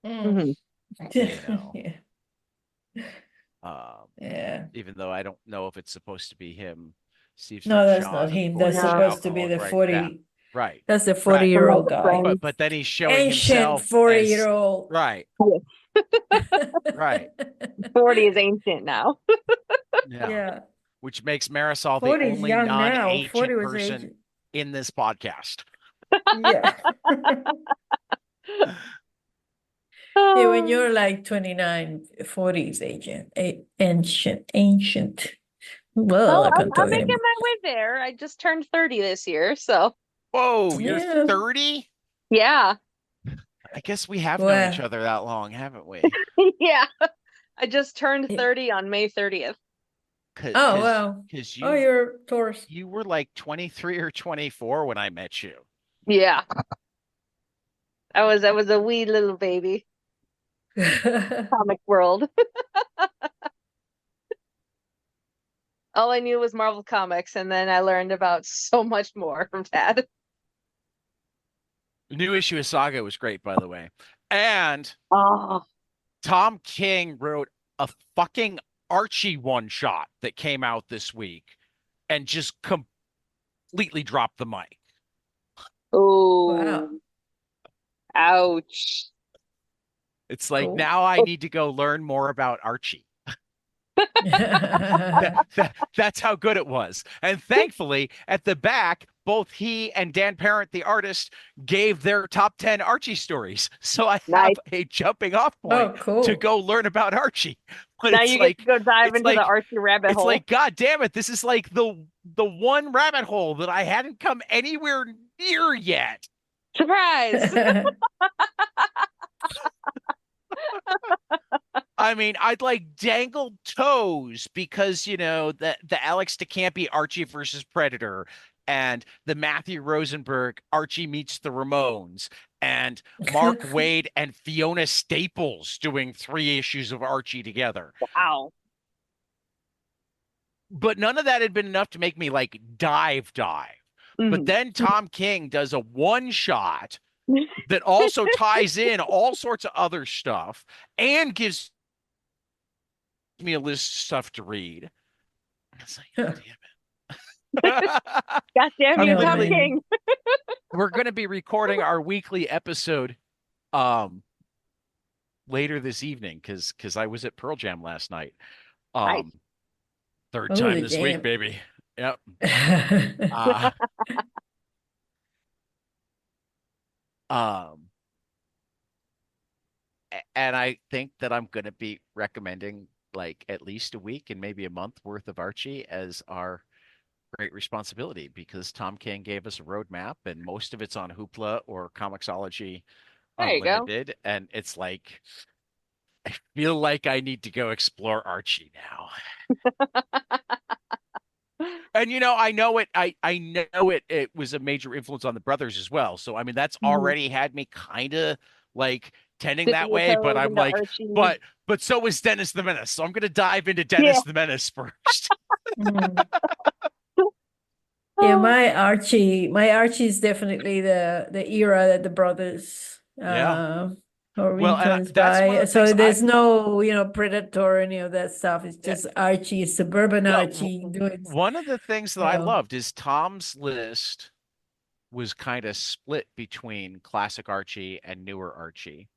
Mhm. You know, Yeah. even though I don't know if it's supposed to be him, Steve's No, friend that's Sean, not the him. That's 40-year supposed to be alcoholic, the right? Yeah, 40. right, That's the right. 40-year-old guy. But then he's showing Ancient himself as 40-year-old. right, right. 40 is ancient now. Yeah. Yeah. Which makes Marisol the 40 is only young now. 40 non-ancient was person ancient. in this podcast. Yeah. Yeah, when you're like 29, 40 is ancient. Ancient. Well, Well, I can't I'm talk making anymore. my way there. I just turned 30 this year, so Whoa, you're Yeah. 30? yeah. I guess we have known each Well, other that long, haven't we? Yeah. I just turned 30 on May 30th. oh, wow. Because Oh, you're Taurus. you were like 23 or 24 when I met you. Yeah. I was a wee little baby. Comic world. All I knew was Marvel Comics, and then I learned about so much more from Dad. The new issue of Saga was great, by the way. And Oh, Tom King wrote a fucking Archie one shot that came out this week and just completely dropped the mic. oh, Wow. ouch. It's like Cool. now I need to go learn more about Archie. That's how good it was. And thankfully, at the back, both he and Dan Parent, the artist, gave their top 10 Archie stories. So I Nice. have a jumping off point Oh, to cool. go learn about Archie. But Now you get to go dive it's into the like, Archie rabbit it's hole. like, God damn it, this is like the one rabbit hole that I hadn't come anywhere near yet. Surprise! I mean, I'd like dangled toes because the Alex DeCampi Archie versus Predator and the Matthew Rosenberg Archie meets the Ramones and Mark Waid and Fiona Staples doing 3 issues of Archie together. Wow. But none of that had been enough to make me like dive. But Mhm. then Tom King does a one shot that also ties in all sorts of other stuff and gives me a list of stuff to read. It's like, God damn it. God damn I'm you, No, Tom literally King. we're going to be recording our weekly episode um later this evening because I was at Pearl Jam last night. Nice. Um Third Oh, time the this week, jam. baby. Yep. Uh um and I think that I'm going to be recommending like at least a week and maybe a month worth of Archie as our great responsibility because Tom King gave us a roadmap and most of it's on Hoopla or Comixology There you go. Unlimited. And it's like, I feel like I need to go explore Archie now. And I know I know it was a major influence on the brothers as well. So I mean that's Mhm. already had me kind of like tending Dipping that your way, but toes I'm into like, Archie. but so is Dennis the Menace. So I'm gonna dive into Yeah. Dennis the Menace first. Mm. Yeah, my Archie is definitely the era that the brothers Yeah. are Well, and influenced that's one of by. the things So there's no, Predator or any of that stuff. It's just Archie, suburban well, Archie doing, one of the things that you I know. loved is Tom's list was kind of split between classic Archie and newer Archie.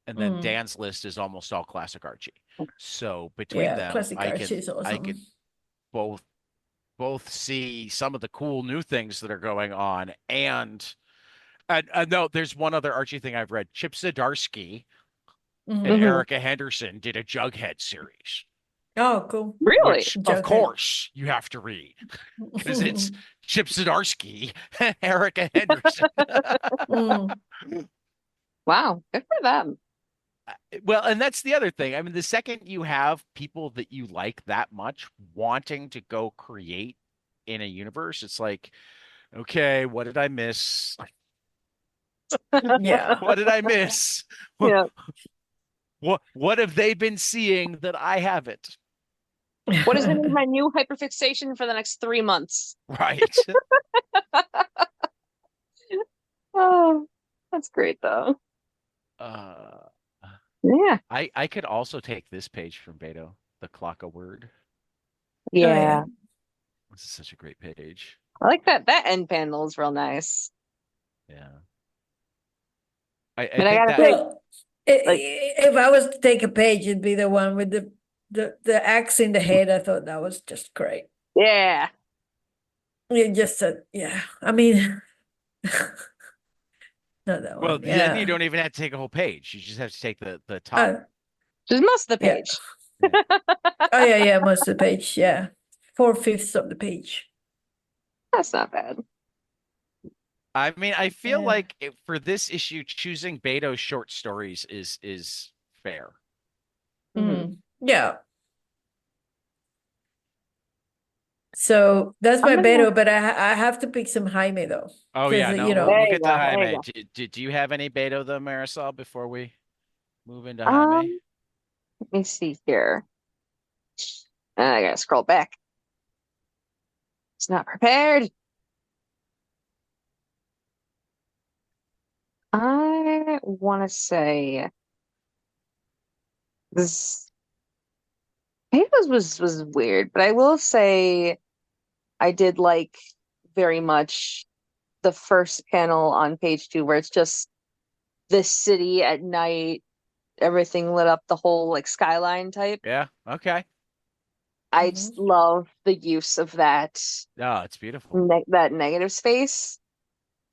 And then Mm, Dan's list is almost all classic Archie. So between yeah, them, classic I Archie can is I can awesome. both see some of the cool new things that are going on and no, there's one other Archie thing I've read. Chip Zdarsky and Hmm. Hmm. Erica Henderson did a Jughead series, Oh, cool. Really? which of Jughead. course you have to read because it's Chip Zdarsky and Erica Henderson. Mm, Wow. Good for them. Well, and that's the other thing. I mean, the second you have people that you like that much wanting to go create in a universe, it's like, okay, what did I miss? yeah. What did I miss? What Yeah. what have they been seeing that I haven't? What is going to be my new hyperfixation for the next 3 months? Right. Oh, that's great though. Uh, Yeah. I could also take this page from Beto, the clock a word. Oh, yeah. Yeah. This is such a great page. I like that. That end panel is real nice. Yeah. I And I think gotta that say, Well, like, if I was to take a page, it'd be the one with the axe in the head. I thought that was just great. yeah. You just said, yeah. I mean, not that well, one. then you Yeah. don't even have to take a whole page. You just have to take the top. Uh, Just most of the yeah. page. Yeah. Oh, yeah, yeah. Most of the page. Yeah. 4/5 of the page. That's not bad. I mean, I feel Yeah. like for this issue, choosing Beto's short stories is fair. Hmm. Yeah. So that's I'm my gonna. Beto, but I have to pick some Jaime though, Oh because yeah, no, you we'll know. There get you to go. There you Jaime. go. Do you have any Beto though, Marisol, before we move into Jaime? Um, Let me see here. I gotta scroll back. It's not prepared. want to say this. Maybe this was weird, but I will say I did like very much the first panel on page 2 where it's just the city at night, everything lit up, the whole like skyline type. Yeah. Okay. I Mhm. just love the use of Oh, it's beautiful. that negative space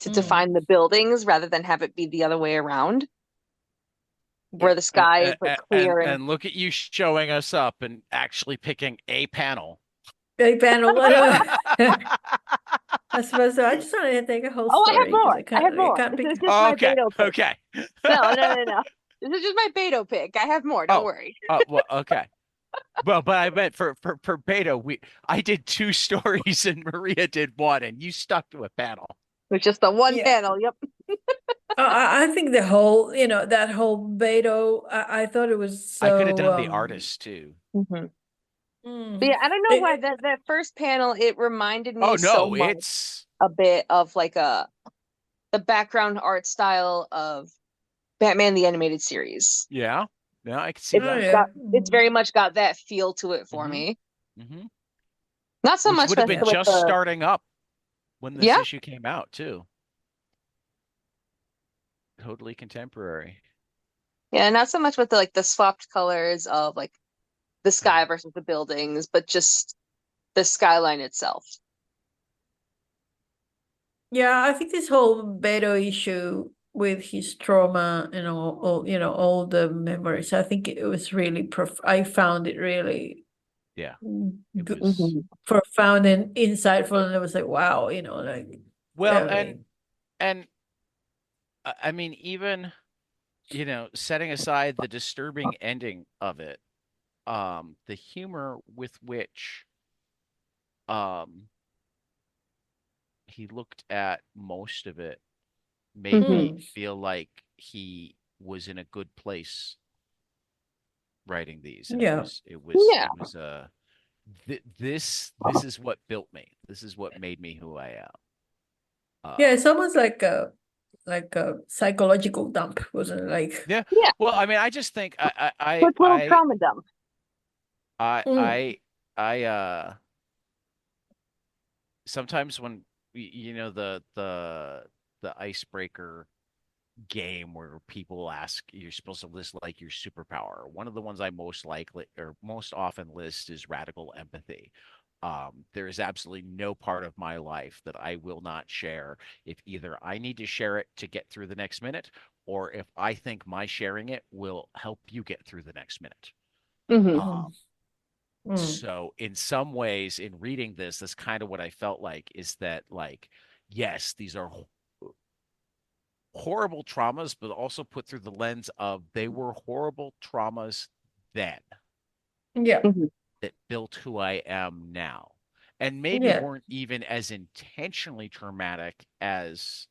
to Mm. define the buildings rather than have it be the other way around, Yeah. where the sky is like clear and And look at you showing us up and actually picking a panel. Big panel. I know. I suppose so. I just wanted to take a whole oh, I have story because more. I have I more. can't This pick. is just my Okay. Beto pick. Okay. No, no, no, no. This is just my Beto pick. I have more. Don't Oh, worry. well, okay. Well, but I meant for Beto, I did 2 stories and Maria did 1, and you stuck to a panel. It's just the one Yeah. panel. Yep. I think the whole, that whole Beto, I thought it was I could have so done the artist too. hmm But mm, yeah, I don't know why it- that first panel it reminded Oh me so no, much it's a bit of like the background art style of Batman the Animated Series. yeah, yeah, I can see It's oh that. yeah. got it's very much got that feel to it for Hmm. me. Hmm. Not so Which much would have with been Yeah. with just the starting up when this yeah, issue came out too. Totally contemporary. yeah, not so much with the like the swapped colors of like the sky Mhm. versus the buildings, but just the skyline itself. Yeah, I think this whole Beto issue with his trauma and all the memories, I think it was really I found it really Yeah, it good, was Hmm profound and insightful, and it was like, wow, like well, I mean, and I mean, even setting aside the disturbing ending of it, the humor with which um he looked at most of it made hmm me mm, feel like he was in a good place writing these, and yeah. Yeah. it was this is what built me. This is what made me who I am. Yeah, Um, it's almost like a psychological dump, wasn't it? Like, yeah. Yeah. Well, I mean, I just think Quick little trauma dump. I mm, I I sometimes when the icebreaker game where people ask you're supposed to list like your superpower. One of the ones I most likely or most often list is radical empathy. There is absolutely no part of my life that I will not share if either I need to share it to get through the next minute, or if I think my sharing it will help you get through the next minute. Hmm mm, Um, mm. so in some ways, in reading this, that's kind of what I felt like is that like, yes, these are horrible traumas, but also put through the lens of they were horrible traumas then Yeah, hmm that built who I am now. And maybe yeah, weren't even as intentionally traumatic as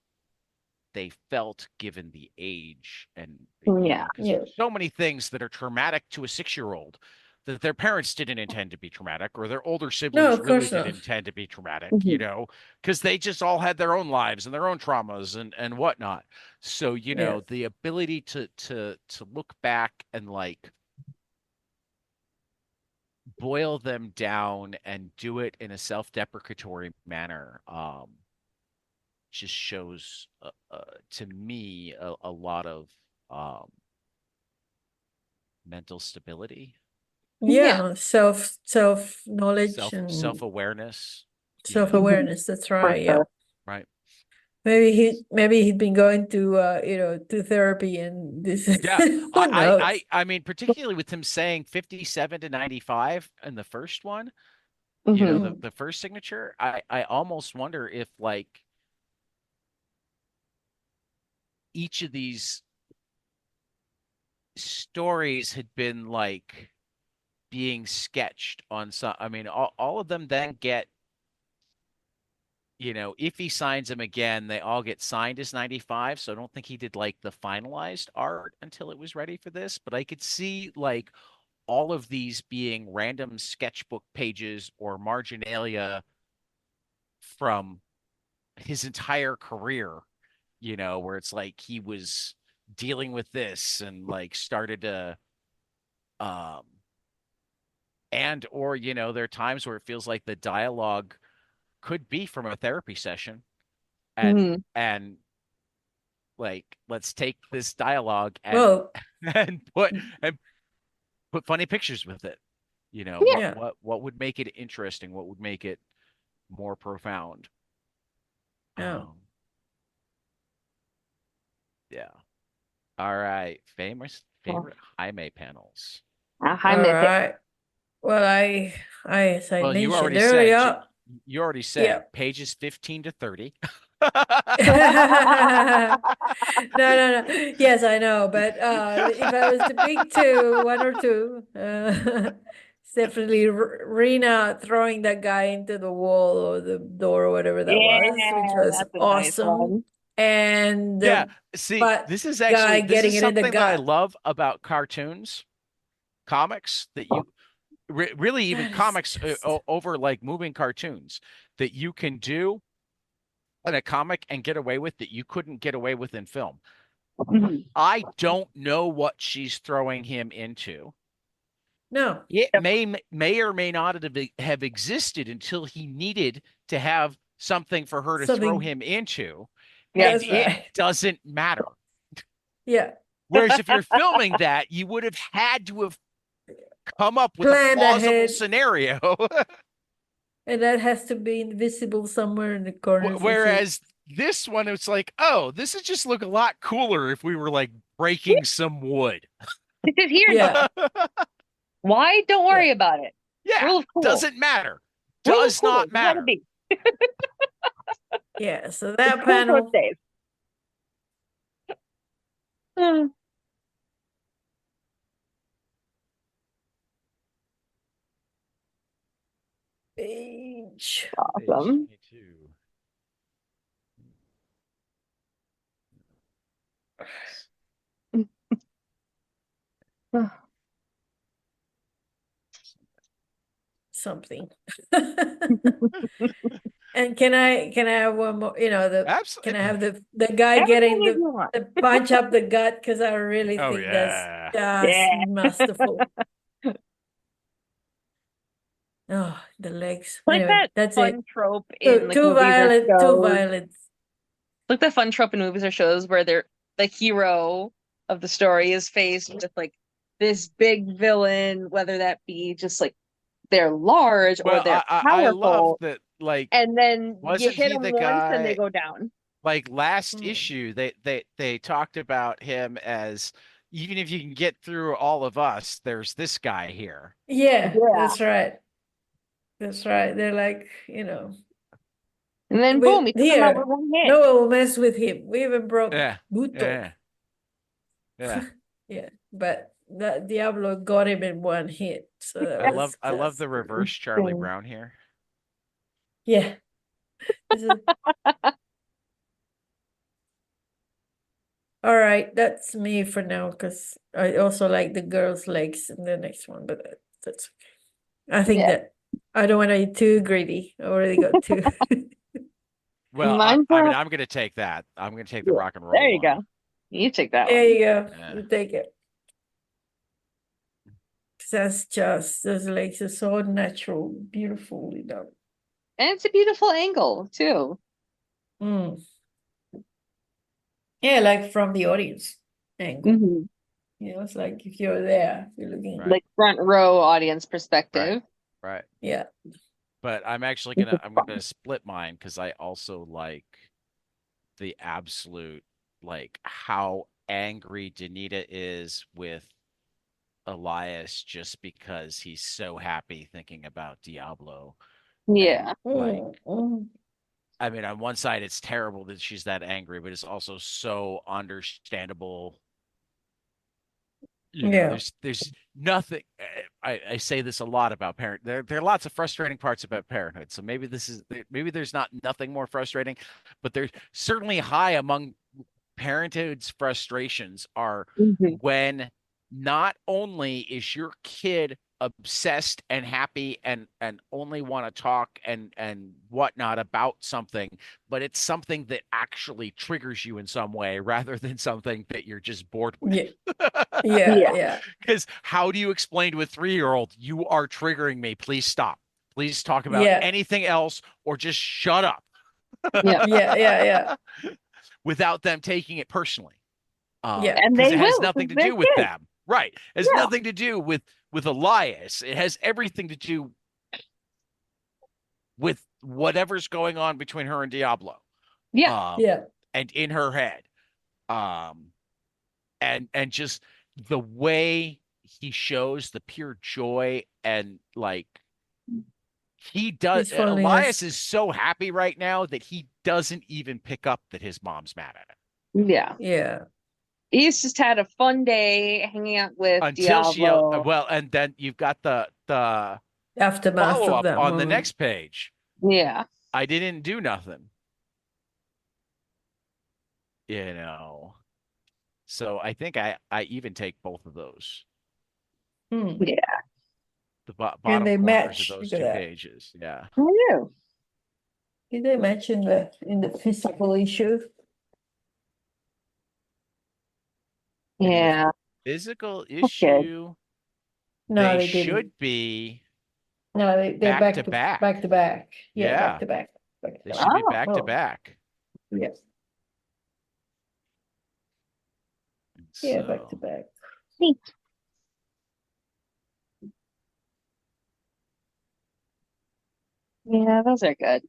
they felt given the age. And, Yeah. because yeah. there's so many things that are traumatic to a 6-year-old that their parents didn't intend to be traumatic, or their older No, siblings of really course didn't not. intend to be traumatic, hmm because they just all had their own lives and their own traumas and whatnot. So, Yes. the ability to look back and like boil them down and do it in a self-deprecatory manner just shows to me a lot of um, mental stability, Yeah. Yeah, self knowledge and self-awareness, hmm self-awareness. That's For right. Yeah. sure. right. Maybe he'd been going to to therapy and this Yeah, who knows? I mean, particularly with him saying 57 to 95 in the first one, hmm Mm. the first signature, I almost wonder if like each of these stories had been like being sketched on some. I mean, all of them then get, if he signs them again, they all get signed as 95. So I don't think he did like the finalized art until it was ready for this. But I could see like all of these being random sketchbook pages or marginalia from his entire career, where it's like he was dealing with this and like started to um and or there are times where it feels like the dialogue could be from a therapy session and Mhm. and like let's take this dialogue and Well, and put funny pictures with it. Yeah. yeah. What would make it interesting? What would make it more profound? Oh. Um, yeah. All right. Famous Well, favorite Jaime panels. hi, All Mythic. right. Well, as I Well, mentioned earlier, you already yeah. said pages 15 to 30. No, no, no. Yes, I know, but if I was to pick two, one or two, it's definitely Rena throwing that guy into the wall or the door or whatever that Yeah, was, which was that's a nice awesome. one. And Yeah, the see, butt guy this getting is it in the something that I gut. love about cartoons, comics that you really even That is comics just over like moving cartoons that you can do in a comic and get away with that you couldn't get away with in film. Mhm. I don't know what she's throwing him into. no It Yep. may or may not have existed until he needed to have something for her to throw something. him into, Yep. and That's it right. doesn't matter. Yeah, Whereas if you're filming that, you would have had to have come up with a planned plausible ahead, scenario. and that has to be invisible somewhere in the corner for you. Whereas this one, it's like, oh, this would just look a lot cooler if we were like breaking some wood. This is here now. Yeah, Why? Don't yeah. worry about it. Yeah, Rule of cool. doesn't matter. Rule of Does cool. not You gotta matter. be. Yeah, so It's that cool so it panel, stays. Hmm. page. Page Awesome. 22. Something. And can I have one more, can I Absolutely. have the guy As getting many as you the, want. the punch up the gut? Because I really Oh think that's yeah. just Yeah. masterful. Oh, the legs. Like Anyway, that that's it. fun trope So in like too shows. violent. Like the fun trope in movies or shows where the hero of the story is faced with like this big villain, whether that be just like they're large or Well, they're I love powerful, that. Like, and then you wasn't hit he them the once and they guy? go down. Like last Mm. issue, they talked about him as even if you can get through all of us, there's this guy here. Yeah, Yeah. that's right. That's right. They're like, And then we boom, he took him out with here. one No hit. one will mess with him. We even brought Yeah, Buto. yeah, yeah. Yeah, but that Diablo got him in one hit, so that was I love just the reverse Charlie Brown here. yeah. This is all right. That's me for now because I also like the girl's legs in the next one, but that's okay. I think Yeah. that I don't want to be too greedy. I already got two. Well, Mine's I mean, I'm gonna take that. I'm gonna take the yeah. rock and There roll you one. go. You take that There one. you go. Yeah. You take it. 'Cause that's just those legs are so natural, beautiful, And it's a beautiful angle too. Mm. Yeah, like from the audience angle. Mhm. It's like if you're there, you're looking. Right. Like front row audience Right, perspective. right. Yeah. But I'm actually Which is I'm fun. gonna split mine because I also like the absolute like how angry Danita is with Elias just because he's so happy thinking about Diablo. And Yeah. like, Mm. I mean, on one side, it's terrible that she's that angry, but it's also so understandable. Yeah. There's nothing. I say this a lot about parent. There are lots of frustrating parts about parenthood. So maybe there's not nothing more frustrating, but there's certainly high among parenthood's frustrations are Mhm. when not only is your kid obsessed and happy and only want to talk and whatnot about something, but it's something that actually triggers you in some way rather than something that you're just bored with. Yeah. Yeah. Yeah. Yeah. Because how do you explain to a 3-year-old, you are triggering me, please stop, please talk about Yeah. anything else or just shut up? Yeah. Yeah. Yeah. Yeah. Without them taking it personally. Yeah. And Because they it has will, nothing because to they're do with kids. them. Right. It has Yeah. nothing to do with Elias. It has everything to do with whatever's going on between her and Diablo. Yeah. Yeah. And in her head. And just the way he shows the pure joy and like he does Elias Peacefulness. is so happy right now that he doesn't even pick up that his mom's mad at him. Yeah. Yeah. He's just had a fun day hanging out with Until she Diablo. well, and then you've got the Aftermath follow of up that on the moment. next page. Yeah. I didn't do nothing. You know. So I think I even take both of those. Hmm. Yeah. The And bottom they corners of match. those Look at two that. pages. Yeah. I do. Did they match in the physical issue? In the Yeah. physical Okay. issue, No, they they should didn't. be No, they're back back to to back back. to back. Yeah, back Yeah. to back. Back They to back. should be back to Oh. back. Yes. Yeah, back to So, back. Neat. Yeah, those are good.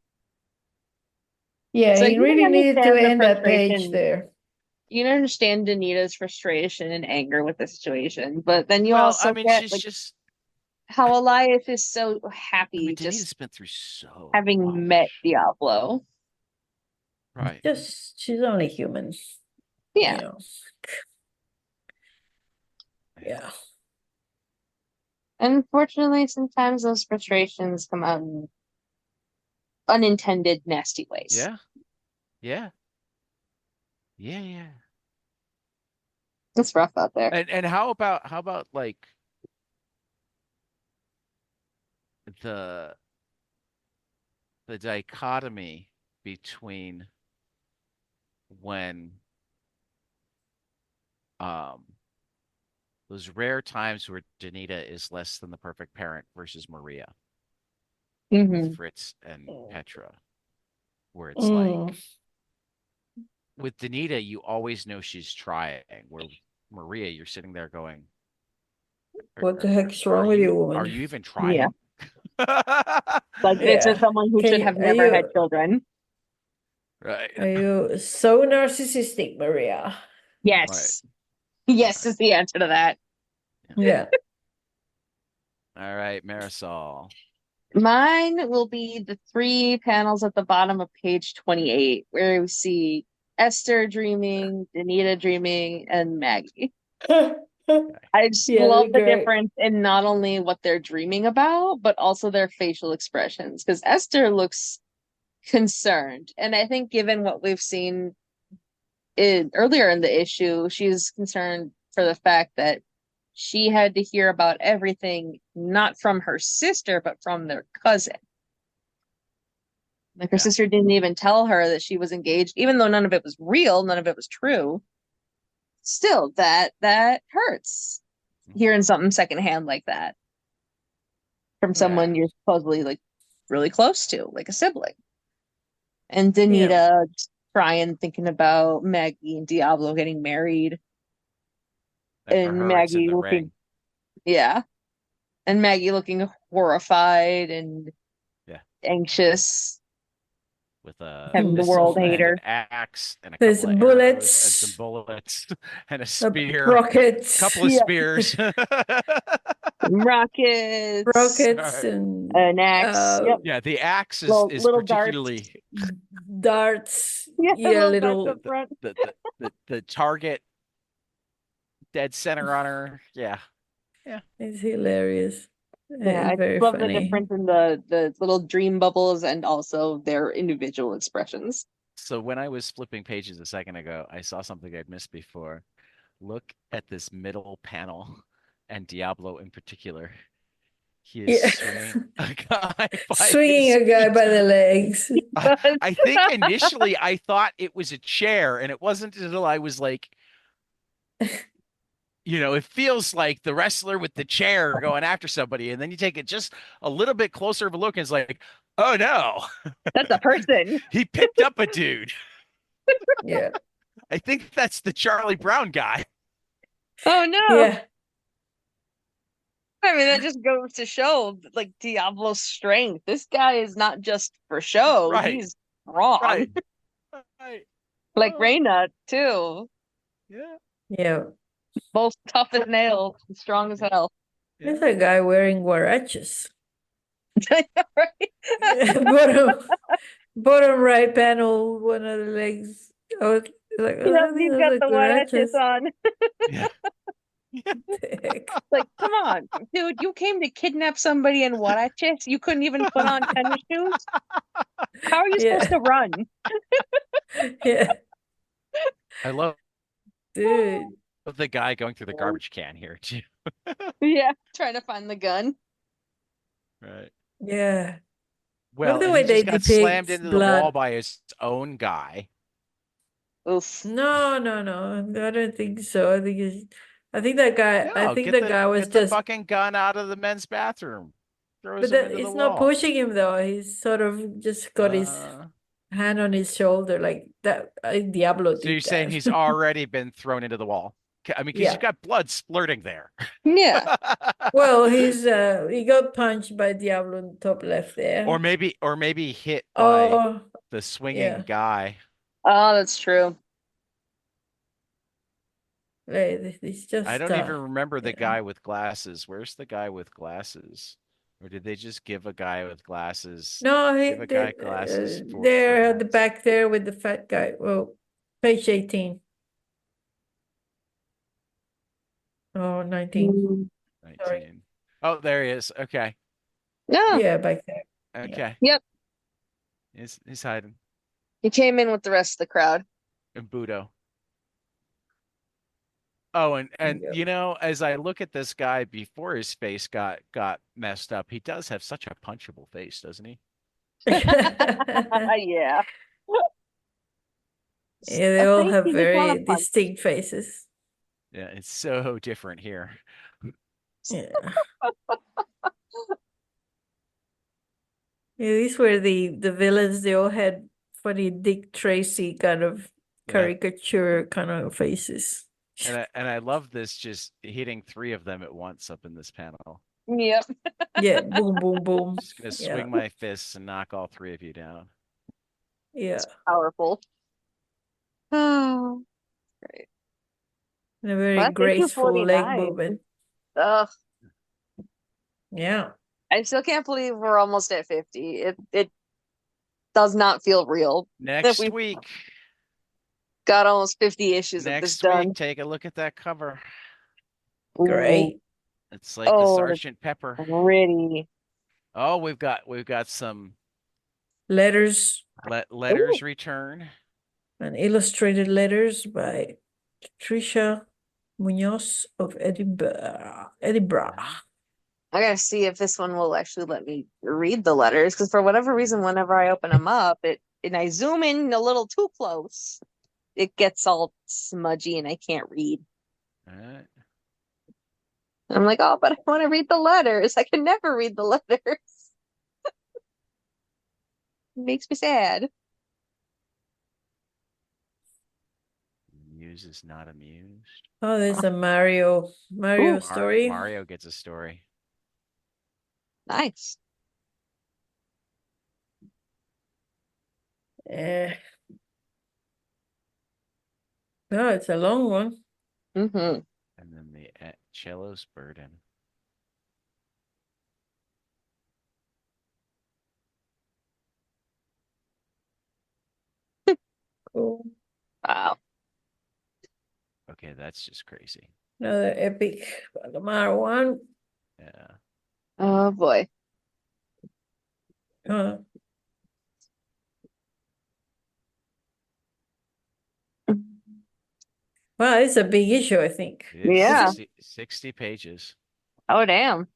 Yeah, So he you can really needed to understand the end that page frustration. there. You can understand Danita's frustration and anger with the situation, but then you well, I also mean, get she's like just, how Elias is so I mean, happy just Danita's been through so having met much. Diablo. Right. Just she's only human, Yeah. you know. Yeah. Unfortunately, sometimes those frustrations come out in unintended, nasty ways. Yeah. Yeah. Yeah. Yeah. It's rough out there. And how about like the the dichotomy between when um those rare times where Danita is less than the perfect parent versus Maria with Hmm. Fritz and Petra, where it's Mm. like with Danita, you always know she's trying. Where Maria, you're sitting there going, What the heck's wrong with you, are woman? you even Yeah. trying? Like this is Yeah. someone who Can should you have never had children. are Right. you so narcissistic, Maria? Right. Yes. Yes Right. is the answer to that. Yeah. All right, Marisol. Mine will be the 3 panels at the bottom of page 28, where we see Esther dreaming, Danita dreaming, and Maggie. I just Yeah, love they're the great. difference in not only what they're dreaming about, but also their facial expressions. Because Esther looks concerned. And I think, given what we've seen earlier in the issue, she's concerned for the fact that she had to hear about everything, not from her sister, but from their cousin. Like her Yeah. sister didn't even tell her that she was engaged, even though none of it was real, none of it was true. Still, that hurts hearing something secondhand like that from Yeah. someone you're supposedly like really close to, like a sibling. And Yeah. Danita crying, thinking about Maggie and Diablo getting married, And for and her, it's in Maggie the looking, ring. yeah, and Maggie looking horrified and Yeah. anxious, With a having the missile world Mhm. hate and an her. axe and a There's couple of arrows and some bullets, bullets and a spear, rockets, couple of Yeah, spears. rockets, rockets, Right. and an axe. Yep, Yeah, the axe is little darts. particularly darts. Yeah, Yeah, little darts the up little. the front. the target dead center on her. Yeah. Yeah. It's hilarious. Yeah, It's I very love the funny. difference in the little dream bubbles and also their individual expressions. So when I was flipping pages a second ago, I saw something I'd missed before. Look at this middle panel and Diablo in particular. He is Yeah. swinging a guy by Swinging his a guy feet. by the legs. I think initially I thought it was a chair, and it wasn't until I was like, it feels like the wrestler with the chair going after somebody, and then you take it just a little bit closer of a look, and it's like, oh no, That's a person. he picked up a dude. Yeah. I think that's the Charlie Brown guy. Oh no. Yeah. I mean, that just goes to show like Diablo's strength. This guy is not just for show, Right, he's wrong. right, right. Like Oh, Reyna, too. yeah, Yeah. Both tough as nails and strong as hell. There's yeah. a guy wearing huaraches. Right? Bottom right panel, one of the legs. I was like, Yep, oh, these he's are got the the huaraches huaraches. on. Yeah. Yeah. The heck? Like, come on, dude, you came to kidnap somebody in huaraches? You couldn't even put on tennis shoes? How are you supposed Yeah. to run? Yeah. I love Dude. the guy going through the garbage can here too. Yeah, trying to find the gun. Right. Yeah. Love Well, the and way he they just got slammed depict into the wall blood. by his own guy. Oof. No, no, no. I don't think so. I think that guy, I No, think that guy was get the just, fucking gun out of the men's bathroom. Throws but him that into the it's not wall. pushing him though. He's sort of just got his Uh, hand on his shoulder like that. Diablo so you're did saying that. he's already been thrown into the wall? I mean, because Yeah. you've got blood splurting there. Yeah. Well, he got punched by Diablo in the top left there. Or maybe hit by Oh, the swinging yeah. guy. Oh, that's true. It's I just don't even remember the yeah. guy with glasses. Where's the guy with glasses? Or did they just give a guy with glasses? No, Give a guy glasses for there at the hats? back there with the fat guy. Well, page 18. Oh, 19. Mm. Sorry. 19. Oh, there he is. Okay. No. Yeah, back there. Yeah. Okay. Yep. He's hiding. He came in with the rest of the crowd. And Budo. Oh, and Yeah. as I look at this guy before his face got messed up, he does have such a punchable face, doesn't he? Yeah, Yeah. they A all face have you just want very to punch. distinct faces. Yeah, it's so different here. Yeah. Yeah, these were the villains. They all had funny Dick Tracy kind of Yeah. caricature kind of faces. And I love this just hitting three of them at once up in this panel. Yep. Yeah, boom, boom, boom. Just gonna Yeah, swing my fists and knock all three of you down. yeah. Powerful. Oh, great. And a very Well, that's issue graceful leg 49. movement. Ugh. Yeah. I still can't believe we're almost at 50. It does not feel real that Next we've week. got almost 50 issues of this Next done. week, take a look at that cover. Ooh. Great. It's like the Oh, Sergeant Pepper. pretty. Oh, we've got some Letters letters Ooh. return. and illustrated letters by Tricia Munoz of Edinburgh. I gotta see if this one will actually let me read the letters, because for whatever reason, whenever I open them up, and I zoom in a little too close, it gets all smudgy and I can't read. All right. And I'm like, oh, but I want to read the letters. I can never read the letters. It makes me sad. Muse is not amused. Oh, there's a Mario Ooh, story. Mario gets a story. nice. Oh, it's a long one. Mm-hmm. And then the cello's burden. Cool. Wow. Okay, that's just crazy. Another epic Lamar one. Yeah. Oh boy. Uh, wow, it's a big issue, I think. It is Yeah. 60 pages. Oh damn.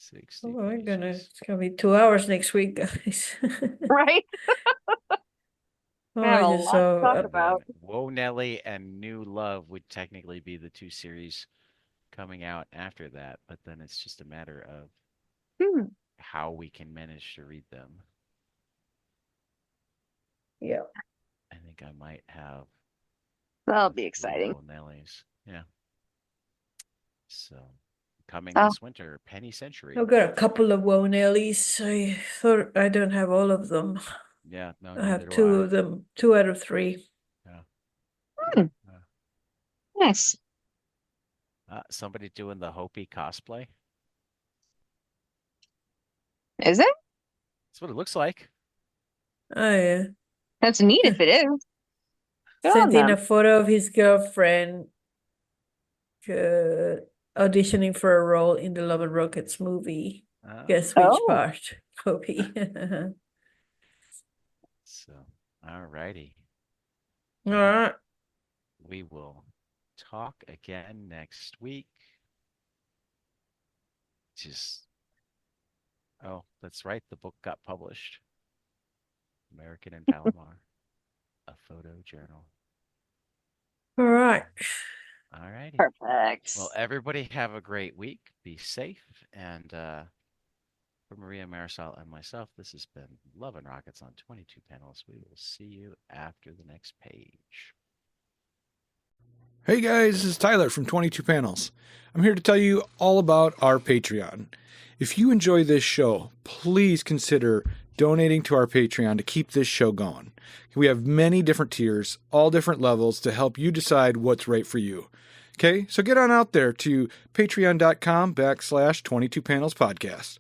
60 Oh my goodness, pages. it's gonna be 2 hours next week, guys. Right? Oh, We have I a just lot to saw. talk And about. then Whoa Nelly and New Love would technically be the two series coming out after that, but then it's just a matter of Hmm. how we can manage to read them. Yeah. I think I might have That'll a be few exciting. Whoa Nellies. Yeah. So coming Oh, this winter, Penny Century. I've got a couple of Whoa Nellies. I thought I don't have all of them. Yeah, no, I neither have do two I. of them, 2 out of 3. Yeah. hmm. Uh, Nice. somebody doing the Hopi cosplay. Is it? That's what it looks like. Oh yeah. That's neat if it is. Good on Sent in them. a photo of his girlfriend auditioning for a role in the Love and Rockets movie. Guess which Oh, part? Hopi. So, all righty. All Well, right. we will talk again next week. Just, oh, that's right. The book got published. American in Palomar, a photo journal. All right. All righty. perfect. Well, everybody have a great week. Be safe. And for Maria, Marisol, and myself, this has been Love and Rockets on 22 Panels. We will see you after the next page. Hey guys, this is Tyler from 22 Panels. I'm here to tell you all about our Patreon. If you enjoy this show, please consider donating to our Patreon to keep this show going. We have many different tiers, all different levels to help you decide what's right for you. Okay, so get on out there to patreon.com/22 Panels Podcast.